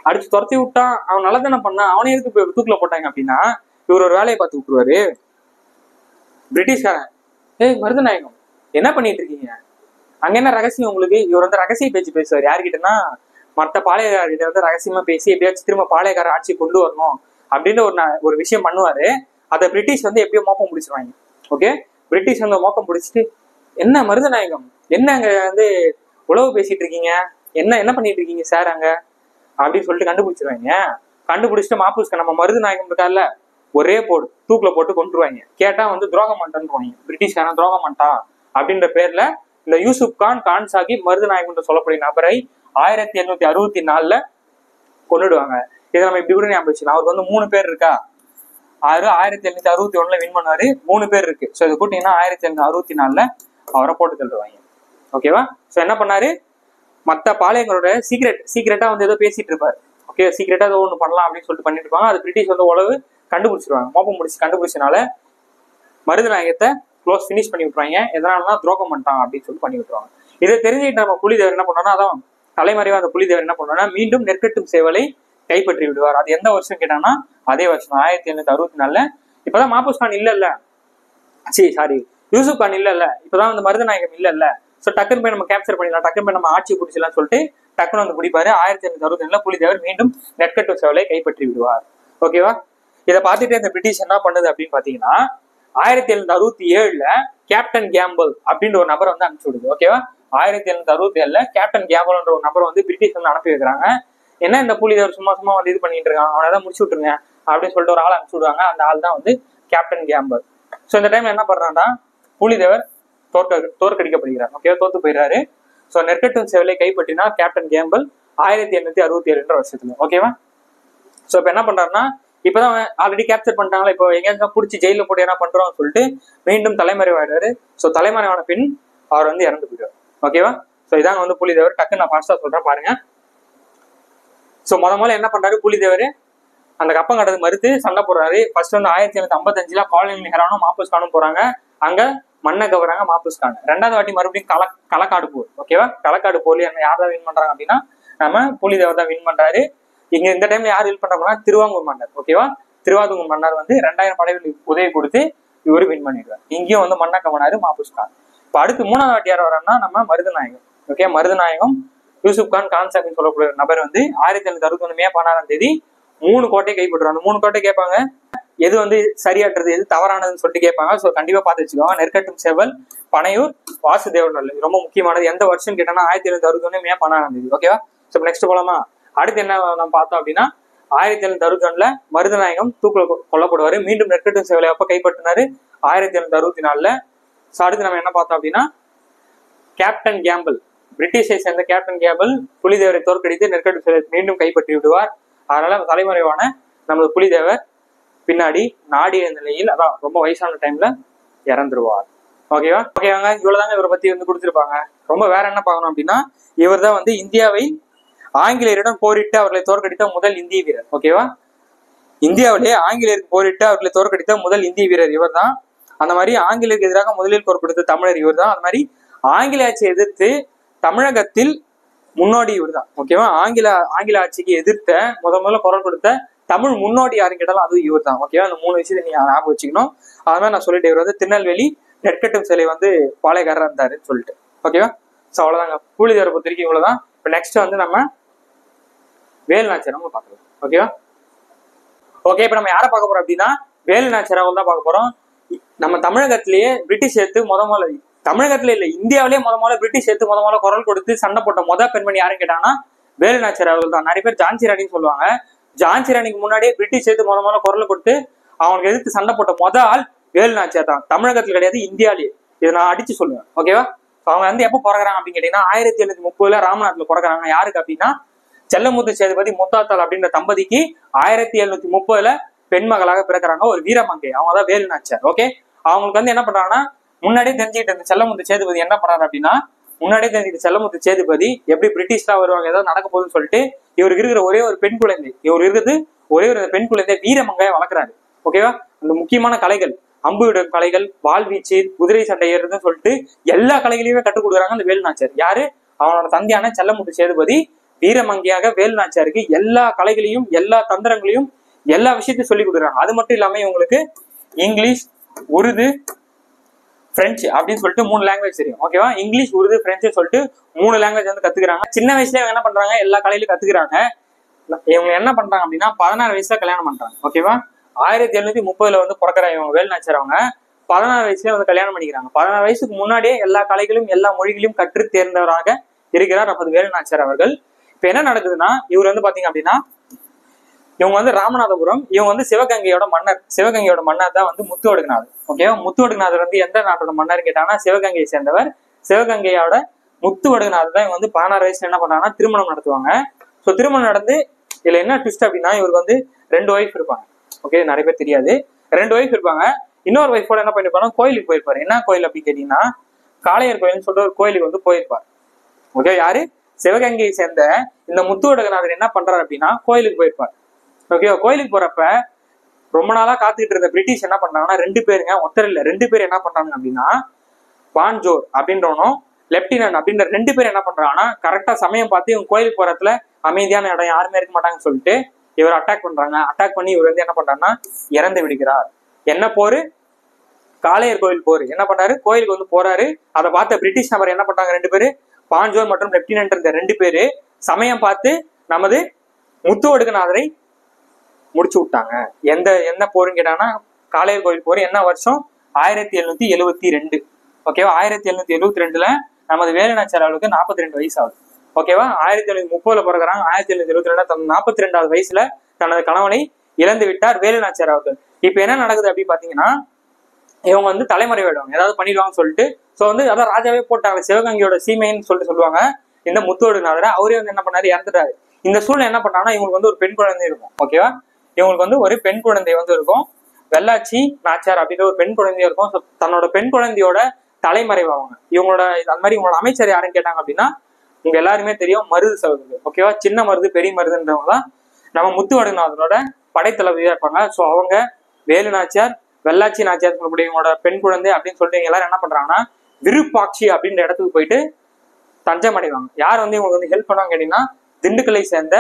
அடிச்சு துரத்தி விட்டான், அவன் நல்லா தானே பண்ணான், அவனே எதுக்கு தூக்கில போட்டாங்க அப்படின்னா இவர் ஒரு வேலையை பார்த்து விட்டுருவாரு. பிரிட்டிஷ்காரன், மருதநாயகம் என்ன பண்ணிட்டு இருக்கீங்க, அங்க என்ன ரகசியம் உங்களுக்கு? இவர் வந்து ரகசிய பேச்சு பேசுவார். யாருக்கிட்டனா மற்ற பாளையக்காரர்கிட்ட வந்து ரகசியமா பேசி எப்படியாச்சும் திரும்ப பாளையக்கார ஆட்சி கொண்டு வரணும் அப்படின்னு ஒரு விஷயம் பண்ணுவாரு. அதை பிரிட்டிஷ் வந்து எப்படியோ மோப்பம் பிடிச்சிருவாங்க. ஓகே, பிரிட்டிஷ் வந்து மோப்பம் பிடிச்சிட்டு, என்ன மருதநாயகம், என்ன அங்க வந்து உளவு பேசிட்டு இருக்கீங்க, என்ன பண்ணிட்டு இருக்கீங்க சார் அங்க அப்படின்னு சொல்லிட்டு கண்டுபிடிச்சிருவாங்க. கண்டுபிடிச்சிட்டு மாப்பூஸ்கான் நம்ம மருதநாயகம் இருக்கார்ல, ஒரே போடு தூக்குல போட்டு கொண்டுருவாங்க. கேட்டா வந்து துரோகம் பண்ணிட்டான்னு பிரிட்டிஷ்காரன் துரோகம் பண்ணிட்டான் அப்படின்ற பேர்ல இந்த யூசுப் கான் கான் சாஹிப் மருதநாயகம் என்று சொல்லக்கூடிய நபரை 1864 கொண்டுடுவாங்க. இதை நம்ம இப்படி கூட ஞாபகம் வச்சுக்கலாம். அவருக்கு வந்து 3 பேர் இருக்கா, 1861 வின் பண்ணாரு, 3 பேர் இருக்கு. ஸோ இதை கூட்டிங்கன்னா 1864 அவரை போட்டு தள்ளுவாங்க. ஓகேவா? ஸோ என்ன பண்ணாரு, மற்ற பாளையங்களோட சீக்கிரட்டா வந்து ஏதோ பேசிட்டு இருப்பாரு. ஓகே, சீக்கிரட்டா ஏதோ ஒன்று பண்ணலாம் அப்படின்னு சொல்லிட்டு பண்ணிட்டு இருப்பாங்க. அது பிரிட்டிஷ் வந்து உளவு கண்டுபிடிச்சிருவாங்க. மோப்பம் முடிச்சு கண்டுபிடிச்சனால மருதநாயகத்தை க்ளோஸ் ஃபினிஷ் பண்ணி விட்டுருவாங்க. எதனாலதான் துரோகம் பண்ணிட்டான் அப்படின்னு சொல்லி பண்ணி விட்டுருவாங்க. இதை தெரிஞ்சுக்கிட்டு நம்ம புலிதேவர் என்ன பண்ணோம்னா, அதான் தலைமறைவா அந்த புலிதேவர் என்ன பண்ணோம்னா மீண்டும் நெற்கட்டும் சேவலை கைப்பற்றி விடுவார். அது எந்த வருஷம் கேட்டாங்கன்னா அதே வருஷம் 1864. இப்பதான் மாப்பூஸ் கான் இல்ல சாரி யூசுப் கான் இல்ல, இப்பதான் வந்து மருதநாயகம் இல்ல. ஸோ டக்குன்னு போய் நம்ம கேப்சர் பண்ணிடலாம், டக்குன்னு போய் நம்ம ஆட்சி பிடிச்சலாம் சொல்லிட்டு டக்குன்னு வந்து பிடிப்பாரு. 1862 புலிதேவர் மீண்டும் நெற்கட்டும் சேவலை கைப்பற்றி விடுவார். ஓகேவா? இதை பார்த்துட்டு இந்த பிரிட்டிஷ் என்ன பண்ணுது அப்படின்னு பாத்தீங்கன்னா 1767 கேப்டன் கேம்பிள் அப்படின்னு ஒரு நபரை வந்து அனுப்பிச்சு விடுது. ஓகேவா? 1767 கேப்டன் கேம்பிள்ன்ற ஒரு நபரை வந்து பிரிட்டிஷ் வந்து அனுப்பி வைக்கிறாங்க. என்ன இந்த புலிதேவர் சும்மா வந்து இது பண்ணிட்டு இருக்கான், அவனை தான் முடிச்சு விட்டுருங்க அப்படின்னு சொல்லிட்டு ஒரு ஆள் அனுப்பிச்சு விடுவாங்க. அந்த ஆள் தான் வந்து கேப்டன் கேம்பிள். ஸோ இந்த டைம்ல என்ன பண்றான்னா புலிதேவர் தோற்கடிக்கப்படுகிறார். ஓகேவா? தோத்து போயிடுறாரு. ஸோ நெற்கட்டும் சேவலை கைப்பற்றினா கேப்டன் கேம்பிள் 1867 வருஷத்துல. ஓகேவா? ஸோ இப்போ என்ன பண்றாருன்னா, இப்பதான் ஆல்ரெடி கேப்சர் பண்ணிட்டாங்களா, இப்போ எங்க பிடிச்சி ஜெயில போட்டு என்ன பண்றோம்னு சொல்லிட்டு மீண்டும் தலைமறைவாயிடுவாரு. ஸோ தலைமறைவான பின் அவர் வந்து இறந்து போயிடுவார். ஓகேவா? ஸோ இதாங்க வந்து புலிதேவர். டக்குன்னு நான் ஃபாஸ்டா சொல்றேன் பாருங்க. ஸோ முதல்ல என்ன பண்றாரு புலிதேவர், அந்த கப்பம் கட்டது மறுத்து சண்டை போடுறாரு. ஃபர்ஸ்ட் வந்து 1755 காலனி நெஹ்ரானும் மாப்பூஸ் கானும் போறாங்க. அங்க மண்ணை கவராங்க மாப்பூஸ் கான். 2வது வாட்டி மறுபடியும் களக்காடு போர். ஓகேவா? களக்காடு போர்ல யார் தான் வின் பண்றாங்க அப்படின்னா நம்ம புலிதேவர் தான் வின் பண்றாரு. இங்க இந்த டைம்ல யார் வின் பண்றாங்கன்னா திருவாங்கூர் மன்னர். ஓகேவா? திருவாங்கூர் மன்னர் வந்து 2000 படைகள் உதவி கொடுத்து இவரு வின் பண்ணிடுவார். இங்கேயும் வந்து மண்ணை கவனாரு மாப்பூஸ் கான். இப்போ அடுத்து 3வது வாட்டி யார் வரான்னா நம்ம மருதநாயகம். ஓகே, மருதநாயகம் யூசுப் கான் கான் சாஹிப்னு சொல்லக்கூடிய நபர் வந்து 1761 மே 16 3 கோட்டையை கைப்பற்றுவாங்க. 3 கோட்டை கேட்பாங்க, எது வந்து சரியாட்டுறது எது தவறானதுன்னு சொல்லிட்டு கேட்பாங்க. ஸோ கண்டிப்பா பார்த்து வச்சுக்கோங்க. நெற்கட்டும் சேவல், பனையூர், வாசுதேவன் நல்ல ரொம்ப முக்கியமானது. எந்த வருஷம் கேட்டோம்னா 1761 மே 16. ஓகேவா? ஸோ நெக்ஸ்ட் போலாமா? அடுத்து என்ன நம்ம பார்த்தோம் அப்படின்னா 1761 மருதநாயகம் தூக்குல கொல்லப்படுவாரு. மீண்டும் நெற்கட்டும் சேவலை அப்ப கைப்பற்றினாரு 1764. ஸோ அடுத்து நம்ம என்ன பார்த்தோம் அப்படின்னா கேப்டன் கேம்பிள், பிரிட்டிஷை சேர்ந்த கேப்டன் கேம்பிள் புலிதேவரை தோற்கடித்து நெற்கட்டும் சேவலை மீண்டும் கைப்பற்றி விடுவார். அதனால தலைமறைவான நமது புலிதேவர் பின்னாடி நாடிய நிலையில், அதான் ரொம்ப வயசான டைம்ல இறந்துருவார். ஓகேவா? ஓகேவாங்க, இவ்வளவுதாங்க இவரை பத்தி வந்து கொடுத்துருப்பாங்க. ரொம்ப வேற என்ன பார்க்கணும் அப்படின்னா இவர் தான் வந்து இந்தியாவை ஆங்கிலேயரிடம் போரிட்டு அவர்களை தோற்கடித்த முதல் இந்திய வீரர். ஓகேவா? இந்தியாவிலேயே ஆங்கிலேயருக்கு போரிட்டு அவர்களை தோற்கடித்த முதல் இந்திய வீரர் இவர் தான். அந்த மாதிரி ஆங்கிலேயருக்கு எதிராக முதலில் குரல் கொடுத்த தமிழர் இவர் தான். அந்த மாதிரி ஆங்கில ஆட்சியை எதிர்த்து தமிழகத்தில் முன்னோடி இவர் தான். ஓகேவா? ஆங்கில ஆட்சிக்கு எதிர்த்த முதல்ல குரல் கொடுத்த தமிழ் முன்னோடி யாரும் கேட்டாலும் அதுவும் இவர் தான். ஓகேவா? அந்த 3 விஷயத்தை நீங்க ஞாபகம் வச்சுக்கணும். அதுமாதிரி நான் சொல்லிட்டு இவர் வந்து திருநெல்வேலி நெற்கட்டும் சிலை வந்து பாளையக்காரர் இருந்தாருன்னு சொல்லிட்டு. ஓகேவா? ஸோ அவ்வளவுதாங்க புலிதேவரை பொறுத்த வரைக்கும் இவ்வளவுதான். இப்போ நெக்ஸ்ட் வந்து நம்ம வேலு நாச்சியார் பார்க்கலாம். ஓகேவா? ஓகே, இப்போ நம்ம யாரை பார்க்க போறோம் அப்படின்னா வேலு நாச்சியார் தான் பார்க்க போறோம். நம்ம தமிழகத்திலேயே பிரிட்டிஷ் எடுத்து முதல்ல தமிழகத்துல இல்ல இந்தியாவிலேயே முதல்ல பிரிட்டிஷ் எடுத்து முதல்ல குரல் கொடுத்து சண்டை போட்ட பெண்மணி யாருன்னு கேட்டாங்கன்னா வேலு நாச்சியார் அவர்கள் தான். நிறைய பேர் ஜான்சி ராணின்னு சொல்லுவாங்க. ஜான்சி ராணிக்கு முன்னாடியே பிரிட்டிஷ் எடுத்து முதல்ல குரல் கொடுத்து அவங்களுக்கு எதிர்த்து சண்டை போட்ட ஆள் வேலு நாச்சியார் தான். தமிழகத்துல கிடையாது, இந்தியாவிலேயே. இதை நான் அடிச்சு சொல்லுவேன். ஓகேவா? அவங்க வந்து எப்போ பிறகுறாங்க அப்படின்னு கேட்டீங்கன்னா 1730 ராமநாட்டில் பிறகுறாங்க. யாருக்கு அப்படின்னா செல்லமுத்து சேதுபதி முத்தாத்தாள் அப்படின்ற தம்பதிக்கு 1730 பெண் மகளாக பிறக்கிறாங்க ஒரு வீரமங்கை. அவங்க தான் வேலு நாச்சியார். ஓகே, அவங்களுக்கு வந்து என்ன பண்றாங்கன்னா முன்னாடியே தெரிஞ்சுக்கிட்டு செல்லமுத்து சேதுபதி என்ன பண்றாரு அப்படின்னா முன்னாடியே தெரிஞ்சுக்கிட்டு செல்லமுத்து சேதுபதி எப்படி பிரிட்டிஷ்லாம் வருவாங்க ஏதாவது நடக்க போகுதுன்னு சொல்லிட்டு இவருக்கு இருக்கிற ஒரே ஒரு பெண் குழந்தை, இவர் இருக்கிறது ஒரே ஒரு பெண் குழந்தை வீரமங்கையை வளர்க்குறாரு. ஓகேவா? அந்த முக்கியமான கலைகள் அம்புவிடும் கலைகள், வாழ்வீச்சு, குதிரை சண்டை ஏறுறதுன்னு சொல்லிட்டு எல்லா கலைகளையுமே கற்றுக் கொடுக்குறாங்க அந்த வேலு நாச்சியார். யாரு? அவனோட தந்தையான செல்லமுத்து சேதுபதி வீரமங்கையாக வேலு நாச்சியாருக்கு எல்லா கலைகளையும் எல்லா தந்திரங்களையும் எல்லா விஷயத்தையும் சொல்லி கொடுக்குறாங்க. அது மட்டும் இல்லாம இவங்களுக்கு இங்கிலீஷ், உருது, பிரெஞ்சு அப்படின்னு சொல்லிட்டு 3 லாங்குவேஜ் தெரியும். ஓகேவா? இங்கிலீஷ், உருது, பிரெஞ்சு சொல்லிட்டு 3 லாங்குவேஜ் வந்து கத்துக்கிறாங்க. சின்ன வயசுல இவங்க என்ன பண்றாங்க, எல்லா கலையிலும் கத்துக்கிறாங்க. இவங்க என்ன பண்றாங்க அப்படின்னா 16 வயசுல கல்யாணம் பண்றாங்க. ஓகேவா? 1730 வந்து பிறக்கிற இவங்க வேலு நாச்சியார் அவங்க 16 வயசுல வந்து கல்யாணம் பண்ணிக்கிறாங்க. 16 வயசுக்கு முன்னாடியே எல்லா கலைகளும் எல்லா மொழிகளையும் கற்று தேர்ந்தவராக இருக்கிறார் நமது வேலு நாச்சியார் அவர்கள். இப்ப என்ன நடக்குதுன்னா, இவர் வந்து பாத்தீங்க அப்படின்னா இவங்க வந்து ராமநாதபுரம், இவங்க வந்து சிவகங்கையோட மன்னர் தான் வந்து முத்துவடுகநாதர். ஓகேவா? முத்துவடுகநாதர் வந்து எந்த நாட்டோட மன்னர் கேட்டாங்கன்னா சிவகங்கையை சேர்ந்தவர். சிவகங்கையோட முத்துவடுகநாதர் தான் இவங்க வந்து 16 வயசுல என்ன பண்றாங்கன்னா திருமணம் நடத்துவாங்க. ஸோ திருமணம் நடந்து இதுல என்ன ட்விஸ்ட் அப்படின்னா, இவருக்கு வந்து 2 ஒய்ஃப் இருப்பாங்க. ஓகே, நிறைய பேர் தெரியாது. 2 ஒய்ஃப் இருப்பாங்க. இன்னொரு ஒய்ஃபோட என்ன பண்ணிருப்பாங்க, கோயிலுக்கு போயிருப்பாரு. என்ன கோயில் அப்படின்னு கேட்டீங்கன்னா காளையர் கோயில்னு சொல்லிட்டு ஒரு கோயிலுக்கு வந்து போயிருப்பார். ஓகே, யாரு? சிவகங்கையை சேர்ந்த இந்த முத்துவடுகநாதர் என்ன பண்றாரு அப்படின்னா கோயிலுக்கு போயிருப்பார். ஓகே, கோயிலுக்கு போறப்ப ரொம்ப நாளா காத்துக்கிட்டு இருந்த பிரிட்டிஷ் என்ன பண்றாங்கன்னா 2 பேருங்க, ஒருத்தர் இல்ல 2 பேர் என்ன பண்றாங்க அப்படின்னா பான்ஜோர் அப்படின்றவனும் லெப்டினன்ட் அப்படின்ற 2 பேர் என்ன பண்றாங்கன்னா கரெக்டா சமயம் பார்த்து இவங்க கோயிலுக்கு போறதுல அமைதியான இடம், யாருமே இருக்க மாட்டாங்கன்னு சொல்லிட்டு இவர் அட்டாக் பண்றாங்க. அட்டாக் பண்ணி இவர் வந்து என்ன பண்றாருன்னா இறந்து விடுகிறார். என்ன போரு? காளையர் கோயில் போரு. என்ன பண்றாரு, கோயிலுக்கு வந்து போறாரு. அதை பார்த்த பிரிட்டிஷ் நபர் என்ன பண்றாங்க, 2 பேரு பான்ஜோர் மற்றும் லெப்டினன்ட் இருந்த 2 பேரு சமயம் பார்த்து நமது முத்துவடுகநாதரை முடிச்சு விட்டாங்க. என்ன போருன்னு கேட்டாங்கன்னா காளையர் கோயில் போரு. என்ன வருஷம்? 1772. ஓகேவா? 1772ல நமது வேலு நாச்சியார் அவர்களுக்கு 42 வயசு ஆகுது. ஓகேவா? 1730 பிறகுறாங்க. 1772 தன் 42வது வயசுல தனது கணவனை இழந்து விட்டார் வேலு நாச்சியார் அவர்கள். இப்ப என்ன நடக்குது அப்படி பாத்தீங்கன்னா, இவங்க வந்து தலைமறைவிடுவாங்க, ஏதாவது பண்ணிடுவாங்கன்னு சொல்லிட்டு. ஸோ வந்து அதான் ராஜாவே போட்டாங்க, சிவகங்கையோட சீமைன்னு சொல்லிட்டு சொல்லுவாங்க இந்த முத்துவடுகநாதரை. அவரே வந்து என்ன பண்ணாரு, இறந்துட்டாரு. இந்த சூழ்நிலை என்ன பண்ணாங்கன்னா இவங்களுக்கு வந்து ஒரு பெண் குழந்தை இருக்கும். ஓகேவா? இவங்களுக்கு வந்து ஒரு பெண் குழந்தை வந்து இருக்கும், வெள்ளாச்சி நாச்சியார் அப்படின்ற ஒரு பெண் குழந்தையும் இருக்கும். ஸோ தன்னோட பெண் குழந்தையோட தலைமறைவாங்க. இவங்களோட அந்த மாதிரி இவங்களோட அமைச்சர் யாருன்னு கேட்டாங்க அப்படின்னா உங்க எல்லாருமே தெரியும், மருது சகோதரர். ஓகேவா? சின்ன மருது, பெரிய மருதுன்றவங்க தான் நம்ம முத்துவடுகநாதரோட படைத்தளபதியா இருப்பாங்க. ஸோ அவங்க வேலு நாச்சியார், வெள்ளாச்சி நாச்சியார் சொல்லக்கூடிய இவங்களோட பெண் குழந்தை அப்படின்னு சொல்லிட்டு எல்லாரும் என்ன பண்றாங்கன்னா விருப்பாட்சி அப்படின்ற இடத்துக்கு போயிட்டு தஞ்சம் அடைவாங்க. யார் வந்து இவங்களுக்கு வந்து ஹெல்ப் பண்ணுவாங்க கேட்டீங்கன்னா திண்டுக்கல்லை சேர்ந்த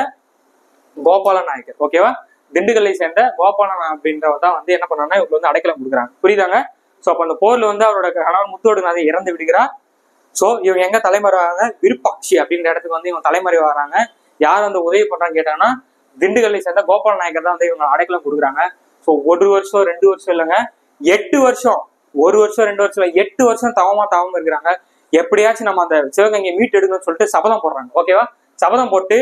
கோபால நாயக்கர். ஓகேவா? திண்டுக்கல்லை சேர்ந்த கோபாலன் அப்படின்றவர் தான் வந்து என்ன பண்ணாங்கன்னா இவங்க வந்து அடைக்கலம் கொடுக்குறாங்க. புரியுதாங்க? ஸோ அப்ப அந்த போர்ல வந்து அவரோட கணவன் முத்துவடுகநாதர் இறந்து விடுகிறார். ஸோ இவங்க எங்க தலைமறைவாங்க, விருப்பாட்சி அப்படின்ற இடத்துக்கு வந்து இவங்க தலைமறைவாகிறாங்க. யார் வந்து உதவி பண்றான்னு கேட்டாங்கன்னா திண்டுக்கல்லை சேர்ந்த கோபால நாயக்கர் தான் வந்து இவங்க அடைக்கலம் கொடுக்குறாங்க. ஸோ 1 வருஷம் 2 வருஷம் இல்லைங்க, 8 வருஷம், 1 வருஷம் 2 வருஷம் 8 வருஷம் தவமா இருக்கிறாங்க. எப்படியாச்சும் நம்ம அந்த சிவகங்கையை மீட்டு எடுக்கணும்னு சொல்லிட்டு சபதம் போடுறாங்க. ஓகேவா? சபதம் போட்டு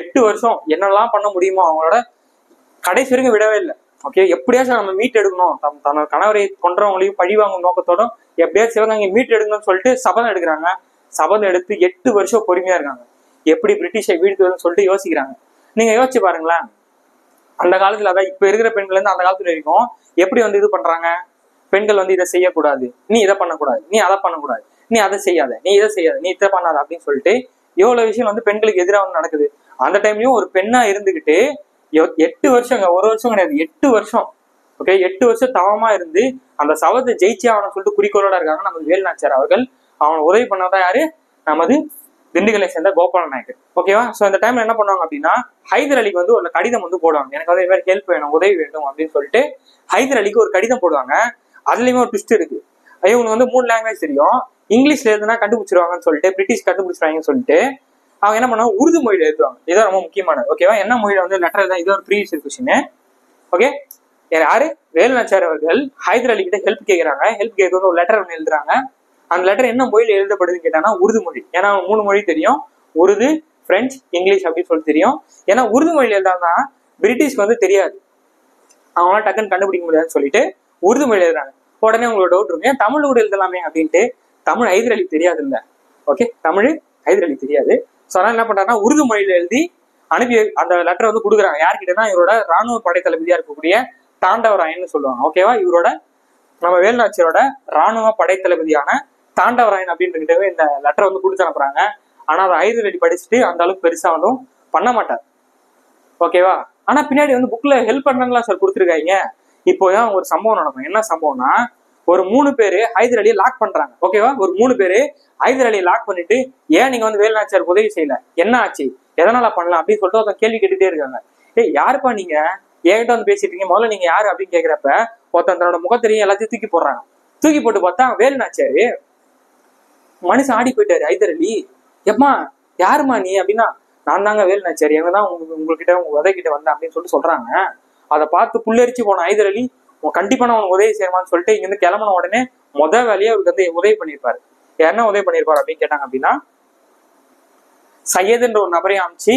8 வருஷம் என்னெல்லாம் பண்ண முடியுமோ அவங்களோட கடைசி வரைக்கும் விடவே இல்லை. ஓகே, எப்படியாச்சும் நம்ம மீட் எடுக்கணும், தன்னோட கணவரை கொன்றவங்களையும் பழிவாங்கும் நோக்கத்தோடும் எப்படியாச்சும் சிவகங்கை மீட் எடுக்கணும்னு சொல்லிட்டு சபதம் எடுக்கிறாங்க. சபதம் எடுத்து 8 வருஷம் பொறுமையா இருக்காங்க. எப்படி பிரிட்டிஷை வீழ்த்துவதுன்னு சொல்லிட்டு யோசிக்கிறாங்க. நீங்க யோசிச்சு பாருங்களேன், அந்த காலத்துல, அதான் இப்ப இருக்கிற பெண்கள் இருந்து அந்த காலத்துல வரைக்கும் எப்படி வந்து இது பண்றாங்க, பெண்கள் வந்து இதை செய்யக்கூடாது, நீ இதை பண்ணக்கூடாது, நீ அதை பண்ணக்கூடாது, நீ அதை செய்யாத, நீ இதை செய்யாத, நீ இதை பண்ணாத அப்படின்னு சொல்லிட்டு எவ்வளவு விஷயம் வந்து பெண்களுக்கு எதிராக வந்து நடக்குது. அந்த டைம்லயும் ஒரு பெண்ணா இருந்துகிட்டு 8 வருஷங்க, 1 வருஷம் கிடையாது, 8 வருஷம். ஓகே, 8 வருஷம் தவமா இருந்து அந்த சபத்தை ஜெயிச்சே அவனை சொல்லிட்டு குறிக்கோளோட இருக்காங்க நமது வேலு நாச்சியார் அவர்கள். அவனை உதவி பண்ணதான் யாரு, நமது திண்டுக்கல்லை சேர்ந்த கோபால நாயக்கர். ஓகேவா? ஸோ இந்த டைம்ல என்ன பண்ணுவாங்க அப்படின்னா ஹைதர் அலிக்கு வந்து ஒரு கடிதம் வந்து போடுவாங்க, எனக்கு வந்து இது ஹெல்ப் வேணும், உதவி வேண்டும் அப்படின்னு சொல்லிட்டு ஹைதர் அலிக்கு ஒரு கடிதம் போடுவாங்க. அதுலயுமே ஒரு ட்விஸ்ட் இருக்கு. இவங்களுக்கு வந்து 3 லாங்குவேஜ் தெரியும். இங்கிலீஷ்ல எழுதுனா கண்டுபிடிச்சிருவாங்கன்னு சொல்லிட்டு பிரிட்டிஷ் கண்டுபிடிச்சிருவாங்கன்னு சொல்லிட்டு அவங்க என்ன பண்ணுவாங்க, உருது மொழியில எழுதுவாங்க. இதான் ரொம்ப முக்கியமானது. ஓகேவா? என்ன மொழியில வந்து லெட்டர் தான், இது ஒரு ப்ரீவியஸ் கொஸ்டின். ஓகே, யாரு, வேலு நாச்சியார் அவர்கள் ஹைதர் அலி கிட்ட ஹெல்ப் கேட்கிறாங்க. ஹெல்ப் கேட்க வந்து ஒரு லெட்டர் ஒன்று எழுதுறாங்க. அந்த லெட்டர் என்ன மொழியில எழுதப்படுதுன்னு கேட்டாங்கன்னா உருது மொழி. ஏன்னா 3 மொழி தெரியும், உருது, பிரெஞ்சு, இங்கிலீஷ் அப்படின்னு சொல்லி தெரியும். ஏன்னா உருது மொழியில எழுதாதான் பிரிட்டிஷ்க்கு வந்து தெரியாது, அவங்களால டக்குன்னு கண்டுபிடிக்க முடியாதுன்னு சொல்லிட்டு உருது மொழியில எழுதுறாங்க. உடனே உங்களோட டவுட் இருக்கும், ஏன் தமிழ் கூட எழுதலாமே அப்படின்ட்டு. தமிழ் ஹைதர் அலி தெரியாது இல்ல. ஓகே, தமிழ் ஹைதர் அலி தெரியாது. ஸோ அதனால என்ன பண்றாங்கன்னா உருது மொழியில எழுதி அனுப்பி அந்த லெட்டரை வந்து கொடுக்குறாங்க. யார்கிட்டனா இவரோட ராணுவ படை தளபதியா இருக்கக்கூடிய தாண்டவராயன்னு சொல்லுவாங்க. ஓகேவா? இவரோட நம்ம வேலு நாச்சியாரோட ராணுவ படை தளபதியான தாண்டவராயன் அப்படின்ட்டு இந்த லெட்டரை வந்து கொடுத்து அனுப்புறாங்க. ஆனா அதை ஹைதர் அலி படிச்சுட்டு அந்த அளவுக்கு பெருசா வந்து பண்ண மாட்டார். ஓகேவா? ஆனா பின்னாடி வந்து புக்ல ஹெல்ப் பண்ணாங்களா சார் கொடுத்துருக்காங்க. இப்போ தான் ஒரு சம்பவம் நடக்கும். என்ன சம்பவம்னா, ஒரு 3 பேரு ஹைதர் அலியை லாக் பண்றாங்க. ஓகேவா? ஒரு 3 பேரு ஹைதர் அலியை லாக் பண்ணிட்டு, ஏன் நீங்க வந்து வேலு நாச்சியாருக்கு உதவி செய்யல, என்ன ஆச்சு, எதனால பண்ணலாம் அப்படின்னு சொல்லிட்டு ஒருத்தன் கேள்வி கேட்டுட்டே இருக்காங்க. ஏய் யாருப்பா நீங்க, என்கிட்ட வந்து பேசிட்டு இருக்கீங்க, முதல்ல நீங்க யாரு அப்படின்னு கேட்கிறப்ப ஒருத்தன் தன்னோட முகத்திரையும் எல்லாத்தையும் தூக்கி போடுறாங்க. தூக்கி போட்டு பார்த்தா வேலுநாச்சியாரு. மனுஷன் ஆடி போயிட்டாரு. ஹைதர் அலி, எப்பமா யாருமா நீ அப்படின்னா, நான் தாங்க வேலுநாச்சியாரு, எங்கதான் உங்ககிட்ட உங்க உதவிக்கிட்ட வந்தேன் அப்படின்னு சொல்லிட்டு சொல்றாங்க. அதை பார்த்து புல்லரிச்சு போன ஹைதர் அலி, கண்டிப்பா நான் உனக்கு உதவி செய்யணுமான்னு சொல்லிட்டு இங்க இருந்து கிளம்பின உடனே வேலையை அவருக்கு வந்து உதவி பண்ணியிருப்பாரு. யாருன்னா உதவி பண்ணியிருப்பாரு அப்படின்னு கேட்டாங்க அப்படின்னா, சையதுன்ற ஒரு நபரை அனுப்பிச்சு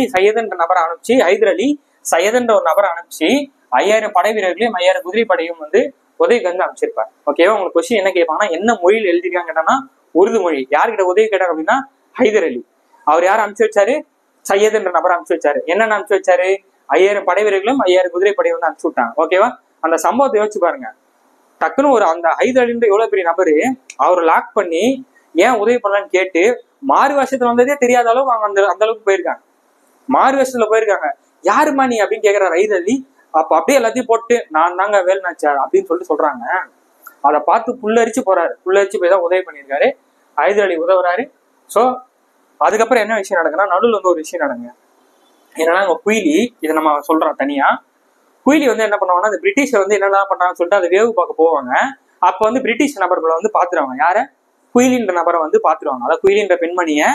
ஹைதர் அலி சையதுன்ற ஒரு நபரை அனுப்பிச்சு 5000 படை வீரர்களையும் 5000 குதிரை படையும் வந்து உதவிக்கு வந்து அமைச்சிருப்பாரு. ஓகேவா? உங்களுக்கு கொஸ்டின் என்ன கேட்பாங்கன்னா, என்ன மொழியில் எழுதிருக்காங்க கேட்டாங்கன்னா உருது மொழி. யார்கிட்ட உதவி கேட்டாங்க அப்படின்னா ஹைதர் அலி. அவர் யாரும் அனுப்பிச்சு வச்சாரு? சையதுன்ற நபரை அனுப்பிச்சு வச்சாரு. என்னென்ன அனுப்பிச்சு வச்சாரு? 5000 படை வீரர்களும் 5000 குதிரை படையும் வந்து அனுப்பிச்சு விட்டாங்க. ஓகேவா? அந்த சம்பவத்தை யோசிச்சு பாருங்க. டக்குன்னு ஒரு அந்த ஹைதர் அலின்ற எவ்வளவு பெரிய நபரு அவர் லாக் பண்ணி ஏன் உதவி பண்ணலான்னு கேட்டு மாறு வேஷத்துல வந்ததே தெரியாத அளவுக்கு அவங்க அந்த அளவுக்கு போயிருக்காங்க. மாறு வேஷத்துல போயிருக்காங்க. யாருமா நீ அப்படின்னு கேட்கிறார் ஹைதர் அலி. அப்ப அப்படியே எல்லாத்தையும் போட்டு நான் தாங்க வேலுநாச்சியார் அப்படின்னு சொல்லிட்டு சொல்றாங்க. அதை பார்த்து புல்லரிச்சு போறாரு. புல்லரிச்சு போய் தான் உதவி பண்ணியிருக்காரு. ஹைதர் அலி உதவுறாரு. ஸோ அதுக்கப்புறம் என்ன விஷயம் நடக்குன்னா, நடுவில் வந்து ஒரு விஷயம் நடங்க. என்னன்னா குயிலி, இதை நம்ம சொல்றோம் தனியா. குயிலி வந்து என்ன பண்ணுவாங்கன்னா, அந்த பிரிட்டிஷை வந்து என்னெல்லாம் பண்றாங்கன்னு சொல்லிட்டு அதை வேவு பார்க்க போவாங்க. அப்ப வந்து பிரிட்டிஷ் நபர்களை வந்து பாத்துருவாங்க. யார? குயிலின்ற நபரை வந்து பாத்துருவாங்க. அதாவது குயிலின்ற பெண்மணியை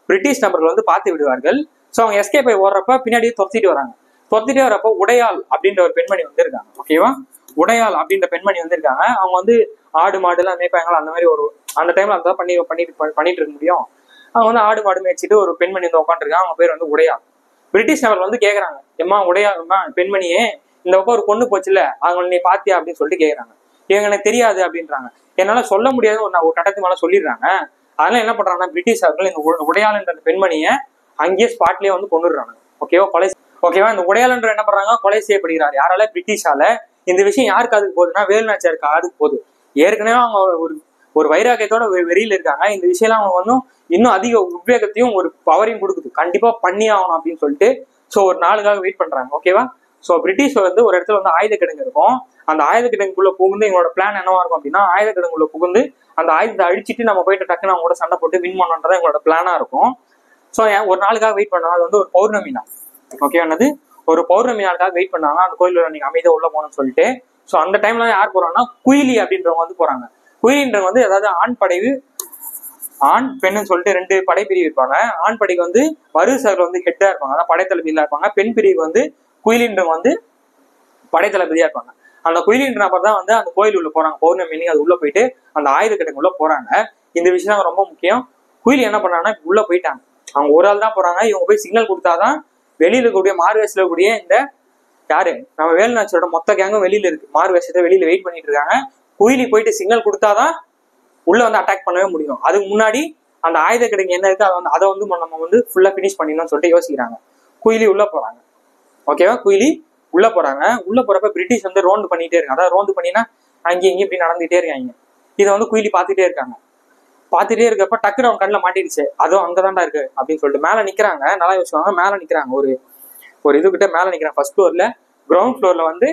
பிரிட்டிஷ் நபர்கள் வந்து பார்த்து விடுவார்கள். ஸோ அவங்க எஸ்கேப் ஆகி ஓடுறப்ப பின்னாடியே துரத்திட்டு வராங்க. துரத்திட்டே வரப்போ உடையாள் அப்படின்ற ஒரு பெண்மணி வந்து இருக்காங்க. ஓகேவா? உடையாள் அப்படின்ற பெண்மணி வந்து இருக்காங்க. அவங்க வந்து ஆடு மாடு எல்லாம் மேய்ப்பாங்களா, அந்த மாதிரி ஒரு அந்த டைம்ல அதான் பண்ணிட்டு இருக்க முடியும். அவங்க வந்து ஆடு மாடு மேய்ச்சிட்டு ஒரு பெண்மணி வந்து உட்காந்துருக்காங்க. அவங்க பேர் வந்து உடையாள். பிரிட்டிஷ் நபர்கள் வந்து கேட்கறாங்க, எம்மா உடையாள்மா பெண்மணியே, இந்த பக்கம் ஒரு பொண்ணு போச்சுல, அவங்க நீ பாத்தியா அப்படின்னு சொல்லிட்டு கேட்கறாங்க. இவங்க எனக்கு தெரியாது அப்படின்றாங்க. என்னால சொல்ல முடியாது ஒரு கட்டத்து மேல சொல்லிடுறாங்க. அதெல்லாம் என்ன பண்றாங்கன்னா, பிரிட்டிஷார்கள் இந்த உடையாளன்ற பெண்மணியை அங்கேயே ஸ்பாட்லயே வந்து கொண்டுடுறாங்க. ஓகேவா? ஓகேவா? இந்த உடையாளன்ற என்ன பண்றாங்க, கொலை செய்யப்படுகிறார். யாரால? பிரிட்டிஷால. இந்த விஷயம் யாருக்கு அதுக்கு போகுதுன்னா வேலுநாச்சியாருக்கு அதுக்கு போகுது. ஏற்கனவே அவங்க ஒரு வைராக்கியத்தோட வெளியில இருக்காங்க. இந்த விஷயம்லாம் அவங்க வந்து இன்னும் அதிக உத்வேகத்தையும் ஒரு பவரையும் கொடுக்குது. கண்டிப்பா பண்ணி ஆகணும் அப்படின்னு சொல்லிட்டு ஸோ ஒரு நாளுக்காக வெயிட் பண்றாங்க. ஓகேவா? ஸோ பிரிட்டிஷ் வந்து ஒரு இடத்துல வந்து ஆயுத கிடங்கு இருக்கும். அந்த ஆயுத கிடங்குக்குள்ள புகுந்து எங்களோட பிளான் என்னவா இருக்கும் அப்படின்னா, ஆயுத கிடங்குள்ள புகுந்து அந்த ஆயுதத்தை அழிச்சிட்டு நம்ம போயிட்டு டக்குன்னு அவங்க கூட சண்டை போட்டு வின் பண்ணணுன்றதான் எங்களோட பிளானா இருக்கும். ஸோ ஒரு நாளுக்காக வெயிட் பண்ணாங்க. அது வந்து ஒரு பௌர்ணமி நாள். ஓகேவானது? ஒரு பௌர்ணமி நாளுக்காக வெயிட் பண்ணாங்க. அந்த கோயிலோட நீங்க அமைதியா உள்ள போகணும்னு சொல்லிட்டு. ஸோ அந்த டைம்ல யார் போறாங்கன்னா, குயிலி அப்படின்றவங்க வந்து போறாங்க. குயிலின்றவங்க வந்து ஏதாவது ஆண் பெண்ணுன்னு சொல்லிட்டு 2 படைப்பிரிவு இருப்பாங்க. ஆண் படைக்கு வந்து வருசர்கள் வந்து ஹெட்டா இருப்பாங்க, அதான் படைத்தளபதியா இருப்பாங்க. பெண் பிரிவு வந்து குயிலின்றவங்க வந்து படைத்தளபதியா இருப்பாங்க. அந்த குயிலின்ற நபர் தான் வந்து அந்த கோயில் உள்ள போறாங்க. பௌர்ணமி அது உள்ள போயிட்டு அந்த ஆயுத கிடங்கு உள்ள போறாங்க. இந்த விஷயம் ரொம்ப முக்கியம். குயிலி என்ன பண்ணாங்கன்னா, உள்ள போயிட்டாங்க. அவங்க ஒரு ஆள் தான் போறாங்க. இவங்க போய் சிக்னல் கொடுத்தாதான் வெளியில இருக்கக்கூடிய மாறு வேஷத்துல கூடிய இந்த யாரு நம்ம வேலுநாச்சியோட மொத்த கேங்கும் வெளியில இருக்கு. மாறு வேஷத்தை வெளியில வெயிட் பண்ணிட்டு இருக்காங்க. குயிலி போயிட்டு சிக்னல் கொடுத்தாதான் உள்ள வந்து அட்டாக் பண்ணவே முடியும். அதுக்கு முன்னாடி அந்த ஆயுத கிடங்கு என்ன இருக்கு அதை வந்து நம்ம வந்து ஃபுல்லா பினிஷ் பண்ணிடணும்னு சொல்லிட்டு யோசிக்கிறாங்க. குயிலி உள்ள போறாங்க. ஓகேவா? குயிலி உள்ள போறாங்க. உள்ள போறப்ப பிரிட்டிஷ் வந்து ரோந்து பண்ணிட்டே இருக்காங்க. அதாவது ரோந்து பண்ணினா அங்கேயும் இங்கேயும் இப்படி நடந்துகிட்டே இருக்காங்க. இதை வந்து குயிலி பார்த்துட்டே இருக்காங்க. பார்த்துட்டே இருக்கப்ப டக்குனு அவங்க கண்ணில் மாட்டிடுச்சு. அதுவும் அங்கதான்டா இருக்கு அப்படின்னு சொல்லிட்டு மேல நிக்கிறாங்க. நல்லா யோசிச்சுவாங்க. மேல நிக்கிறாங்க. ஒரு இதுகிட்ட மேல நிக்கிறாங்க. ஃபர்ஸ்ட் ஃப்ளோர்ல, கிரவுண்ட் ஃப்ளோர்ல வந்து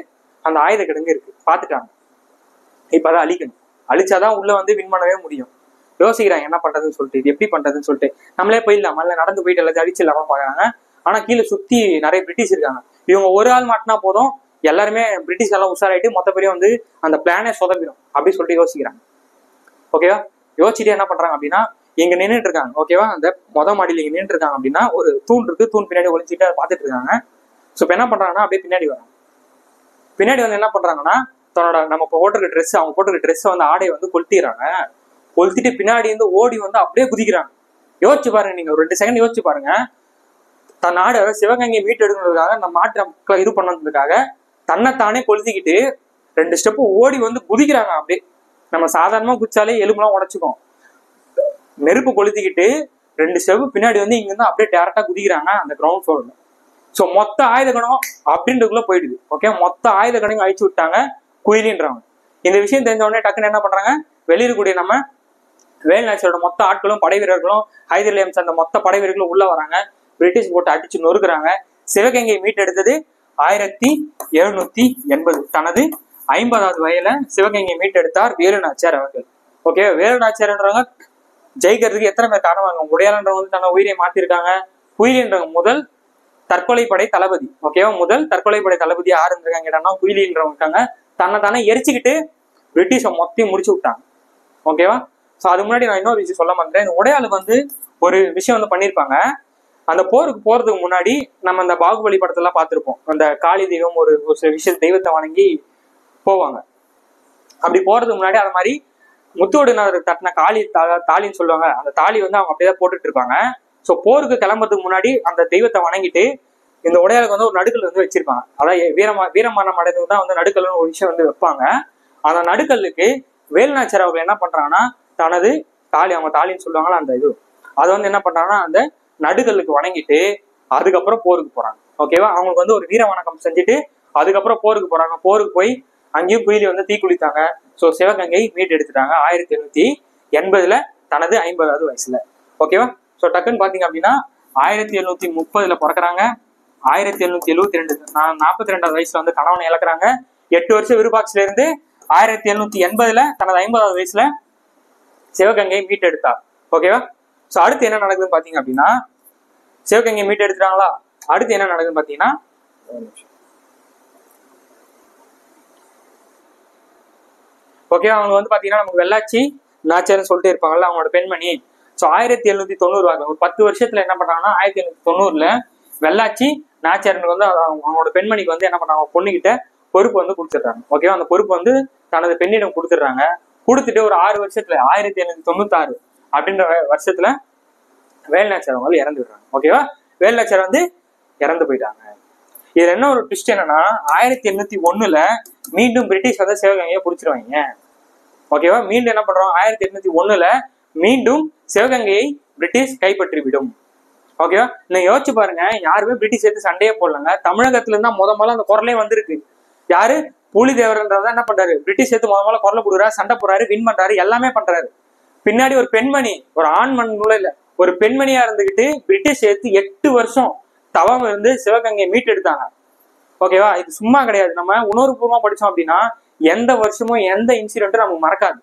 அந்த ஆயுத கிடங்கு இருக்கு. பார்த்துட்டாங்க. இப்ப அதை அழிக்கணும். அழிச்சாதான் உள்ள வந்து வின் பண்ணவே முடியும். யோசிக்கிறாங்க என்ன பண்றதுன்னு சொல்லிட்டு, இது எப்படி பண்றதுன்னு சொல்லிட்டு. நம்மளே போயிடலாம், மல்ல நடந்து போயிட்டு எல்லாத்தையும் அடிச்சிடலாம் பாக்குறாங்க. ஆனா கீழே சுத்தி நிறைய பிரிட்டிஷ் இருக்காங்க. இவங்க ஒரு ஆள் மாட்டினா போதும், எல்லாருமே பிரிட்டிஷ் எல்லாம் உஷாராயிட்டு மொத்த பேரையும் வந்து அந்த பிளானே சொதப்பிடும் அப்படின்னு சொல்லிட்டு யோசிக்கிறாங்க. ஓகேவா? யோசிச்சுட்டு என்ன பண்றாங்க அப்படின்னா, இங்க நின்றுட்டு இருக்காங்க. ஓகேவா? அந்த மாடியில இங்க நின்றுட்டு இருக்காங்க அப்படின்னா, ஒரு தூண் இருக்கு. தூண் பின்னாடி ஒளிஞ்சிட்டு அதை பார்த்துட்டு இருக்காங்க. ஸோ இப்ப என்ன பண்றாங்கன்னா, அப்படியே பின்னாடி வராங்க. பின்னாடி வந்து என்ன பண்றாங்கன்னா, தன்னோட நம்ம போட்டிருக்க ட்ரெஸ், அவங்க போட்டிருக்க ட்ரெஸ் வந்து ஆடையை வந்து கொளுத்திடுறாங்க. கொளுத்திட்டு பின்னாடி வந்து ஓடி வந்து அப்படியே குதிக்கிறாங்க. யோசிச்சு பாருங்க, நீங்க ஒரு 2 செகண்ட் யோசிச்சு பாருங்க. தன் நாடு சிவகங்கை மீட்டு எடுக்கிறதுக்காக, நம்ம நாட்டு மக்களை இது பண்ணதுக்காக தன்னைத்தானே கொளுத்திக்கிட்டு 2 ஸ்டெப்பு ஓடி வந்து குதிக்கிறாங்க. அப்படியே நம்ம சாதாரணமா குதிச்சாலே எலும்புலாம் உடைச்சுக்கும். நெருப்பு கொளுத்திக்கிட்டு 2 ஸ்டெப்பு பின்னாடி வந்து இங்க இருந்து அப்படியே டேரக்டா குதிக்கிறாங்க அந்த கிரவுண்ட் ஃப்ளோர்ல. ஸோ மொத்த ஆயுத கணம் அப்படின்றதுக்குள்ள போயிடுது. ஓகே, மொத்த ஆயுத கணம் அழிச்சு விட்டாங்க குயிலின்றவங்க. இந்த விஷயம் தெரிஞ்ச உடனே டக்குன்னு என்ன பண்றாங்க, வெளியிருக்கூடிய நம்ம வேலுநாச்சியோட மொத்த ஆட்களும் படை வீரர்களும் ஹைதர் அலி அந்த மொத்த படை வீரர்களும் உள்ள வராங்க. பிரிட்டிஷ் போட்டு அடிச்சு நொறுக்குறாங்க. சிவகங்கை மீட்டெடுத்தது 1780. தனது 50வது வயதுல சிவகங்கை மீட்டெடுத்தார் வேலுநாச்சியார் அவர்கள். ஓகே, வேலுநாச்சியார்ன்றவங்க ஜெயிக்கிறதுக்கு எத்தனை பேர் காரணம்? உடையாளன்றவங்க வந்து தன்னை உயிரை மாத்திருக்காங்க. குயிலின்றவங்க முதல் தற்கொலை படை தளபதி. ஓகேவா, முதல் தற்கொலை படை தளபதி யாரு இருந்திருக்காங்க கேட்டாங்கன்னா குயிலின்றவங்க இருக்காங்க. தன்னை தானே எரிச்சுக்கிட்டு பிரிட்டிஷை மொத்தையும் முடிச்சு விட்டாங்க. ஓகேவா. ஸோ அது முன்னாடி நான் இன்னொரு விஷயம் சொல்ல மாட்டேன். இந்த உடையாளுக்கு வந்து ஒரு விஷயம் வந்து பண்ணியிருப்பாங்க. அந்த போருக்கு போறதுக்கு முன்னாடி நம்ம அந்த பாகுபலி படத்தெல்லாம் பார்த்துருப்போம். அந்த காளி தெய்வம் ஒரு சில விஷய தெய்வத்தை வணங்கி போவாங்க. அப்படி போறதுக்கு முன்னாடி அது மாதிரி முத்துவடுநாதர் தட்டின காளி தாலின்னு சொல்லுவாங்க. அந்த தாலி வந்து அவங்க அப்படியே போட்டுட்டு இருப்பாங்க. ஸோ போருக்கு கிளம்புறதுக்கு முன்னாடி அந்த தெய்வத்தை வணங்கிட்டு இந்த உடையாளுக்கு வந்து ஒரு நடுக்கல் வந்து வச்சிருப்பாங்க. அதாவது வீரமரணம் அடைந்தது தான் வந்து நடுக்கல்னு ஒரு விஷயம் வந்து வைப்பாங்க. அந்த நடுக்கல்லுக்கு வேலுநாச்சியார் அவர்கள் என்ன பண்றாங்கன்னா தனது தாலி, அவங்க தாலின்னு சொல்லுவாங்களா அந்த இது, அதை வந்து என்ன பண்றாங்கன்னா அந்த நடுக்கல்லுக்கு வணங்கிட்டு அதுக்கப்புறம் போருக்கு போறாங்க. ஓகேவா. அவங்களுக்கு வந்து ஒரு வீர வணக்கம் செஞ்சுட்டு அதுக்கப்புறம் போருக்கு போறாங்க. போருக்கு போய் அங்கேயும் குயிலி வந்து தீக்குளித்தாங்க. ஸோ சிவகங்கை மீட்டு எடுத்துட்டாங்க 1780 தனது 50வது வயசுல. ஓகேவா. ஸோ டக்குன்னு பாத்தீங்க அப்படின்னா 1730 பிறக்கிறாங்க. 1772 42வது வயசுல வந்து கணவனை இழக்கிறாங்க. 8 வருஷம் விருபாட்சியில இருந்து 1780 தனது 50வது வயசுல சிவகங்கை மீட்டு எடுத்தார். ஓகேவா. ஸோ அடுத்து என்ன நடக்குதுன்னு பாத்தீங்க அப்படின்னா சிவகங்கை மீட்டு எடுத்துட்டாங்களா, அடுத்து என்ன நடக்குதுன்னு பாத்தீங்கன்னா ஓகே, அவங்க வந்து பாத்தீங்கன்னா நமக்கு வெள்ளாச்சி நாச்சியார்னு சொல்லிட்டு இருப்பாங்கல்ல அவங்களோட பெண்மணி. ஸோ 1790 ஒரு 10 வருஷத்துல என்ன பண்றாங்கன்னா 1790 வெள்ளாச்சி நாச்சியாருக்கு வந்து அவங்களோட பெண்மணிக்கு வந்து என்ன பண்றாங்க, பொண்ணுகிட்ட பொறுப்பு வந்து கொடுத்துடுறாங்க. ஓகேவா. அந்த பொறுப்பு வந்து தனது பெண்ணிடம் கொடுத்துடுறாங்க. கொடுத்துட்டு ஒரு 6 வருஷத்துல 1796 அப்படின்ற வருஷத்துல வேலுநாச்சியார் அவங்க இறந்து விடுறாங்க. ஓகேவா. வேலுநாச்சியார் வந்து இறந்து போயிட்டாங்க. இதுல என்ன ஒரு ட்விஸ்ட் என்னன்னா 1801 மீண்டும் பிரிட்டிஷ் வந்து சிவகங்கையை பிடிச்சிருவாங்க. ஓகேவா. மீண்டும் என்ன பண்றோம், 1801 மீண்டும் சிவகங்கையை பிரிட்டிஷ் கைப்பற்றி விடும். ஓகேவா. நீங்க யோசிச்சு பாருங்க, யாருமே பிரிட்டிஷ் எடுத்து சண்டையே போடலங்க. தமிழகத்துல இருந்தா முதல்ல அந்த குரலே வந்திருக்கு. யாரு, பூலிதேவர்ன்றதான் என்ன பண்றாரு, பிரிட்டிஷ் எடுத்து முதல்ல குரலை கொடுக்குறாரு, சண்டை போடுறாரு, வின் பண்றாரு, எல்லாமே பண்றாரு. பின்னாடி ஒரு பெண்மணி, ஒரு ஆண்மண் இல்ல, ஒரு பெண்மணியா இருந்துகிட்டு பிரிட்டிஷ் எடுத்து 8 வருஷம் தவம் இருந்து சிவகங்கையை மீட்டு எடுத்தாங்க. ஓகேவா. இது சும்மா கிடையாது. நம்ம உணர்வுபூர்வமா படிச்சோம் அப்படின்னா எந்த வருஷமும் எந்த இன்சிடென்ட்டும் நமக்கு மறக்காது.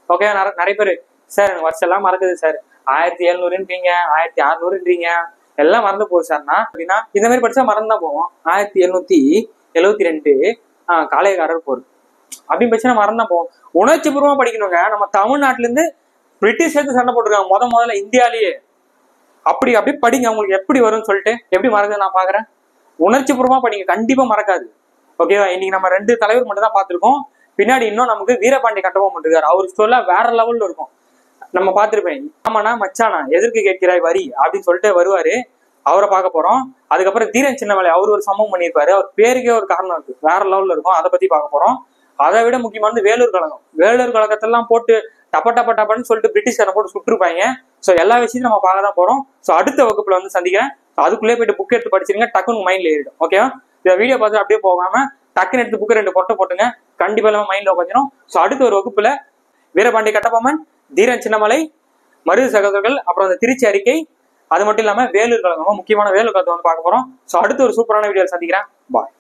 ஓகே. நிறைய பேர் சார் எனக்கு வருஷம் எல்லாம் மறக்குது சார், 1700ன்றீங்க, 1600ன்றீங்க, எல்லாம் மறந்து போகுது சார்னா அப்படின்னா இந்த மாதிரி படிச்சா மறந்துதான் போவோம். 1772 காளையக்காரர் போர் அப்படின்னு படிச்சா மறந்துதான் போவோம். உணர்ச்சி பூர்வமா படிக்கணுங்க. நம்ம தமிழ்நாட்டுல இருந்து பிரிட்டிஷ் எடுத்து சண்டை போட்டுருக்காங்க முதல்ல இந்தியாலேயே. அப்படி படிங்க, உங்களுக்கு எப்படி வரும்னு சொல்லிட்டு. எப்படி மறக்குது நான் பாக்குறேன். உணர்ச்சி பூர்வமா படிங்க, கண்டிப்பா மறக்காது. ஓகேவா. இன்னைக்கு நம்ம 2 தலைவர் மட்டும் தான் பார்த்திருக்கோம். பின்னாடி இன்னும் நமக்கு வீரபாண்டி கட்டபொம்மன் இருக்காரு. அவர் ஸ்டோரில வேற லெவல்ல இருக்கும். நம்ம பார்த்திருப்பேன். ஆமாண்ணா மச்சானா எதற்கு கேட்கிறாய் வரி அப்படின்னு சொல்லிட்டு வருவாரு. அவரை பார்க்க போறோம். அதுக்கப்புறம் தீரன் சின்னமலை அவர் ஒரு சம்பவம் பண்ணியிருப்பாரு. அவர் பேருக்கே ஒரு காரணம் இருக்கு, வேற லெவல்ல இருக்கும். அதை பத்தி பார்க்க போறோம். அதை விட முக்கியமானது வேலூர் கழகம். வேலூர் கழகத்தெல்லாம் போட்டு டப்பன்னு சொல்லிட்டு பிரிட்டிஷ்காரனை போட்டு சுட்டுருப்பாங்க. ஸோ எல்லா விஷயத்தையும் நம்ம பார்க்க தான் போறோம். ஸோ அடுத்த வகுப்புல வந்து சந்திக்கிறேன். அதுக்குள்ளே போயிட்டு புக் எடுத்து படிச்சிருங்க, டக்குன்னு மைண்ட்ல ஏறிடும். ஓகேவா. இந்த வீடியோ பார்த்து அப்படியே போகாம டக்குன்னு எடுத்து புக்கு 2 கொட்டை போட்டுங்க, கண்டிப்பா எல்லாம் மைண்ட்ல உட்காந்துரும். ஸோ அடுத்த ஒரு வகுப்புல வீரபாண்டி கட்டபொம்மன், தீரன் சின்னமலை, மருது சகோதரர்கள், அப்புறம் அந்த திருச்சி அறிக்கை, அது மட்டும் இல்லாம வேலூர் கழகம், முக்கியமான வேலூர் கழகத்தை வந்து பார்க்க போறோம். ஸோ அடுத்த ஒரு சூப்பரான வீடியோ சந்திக்கிறேன். பாய்.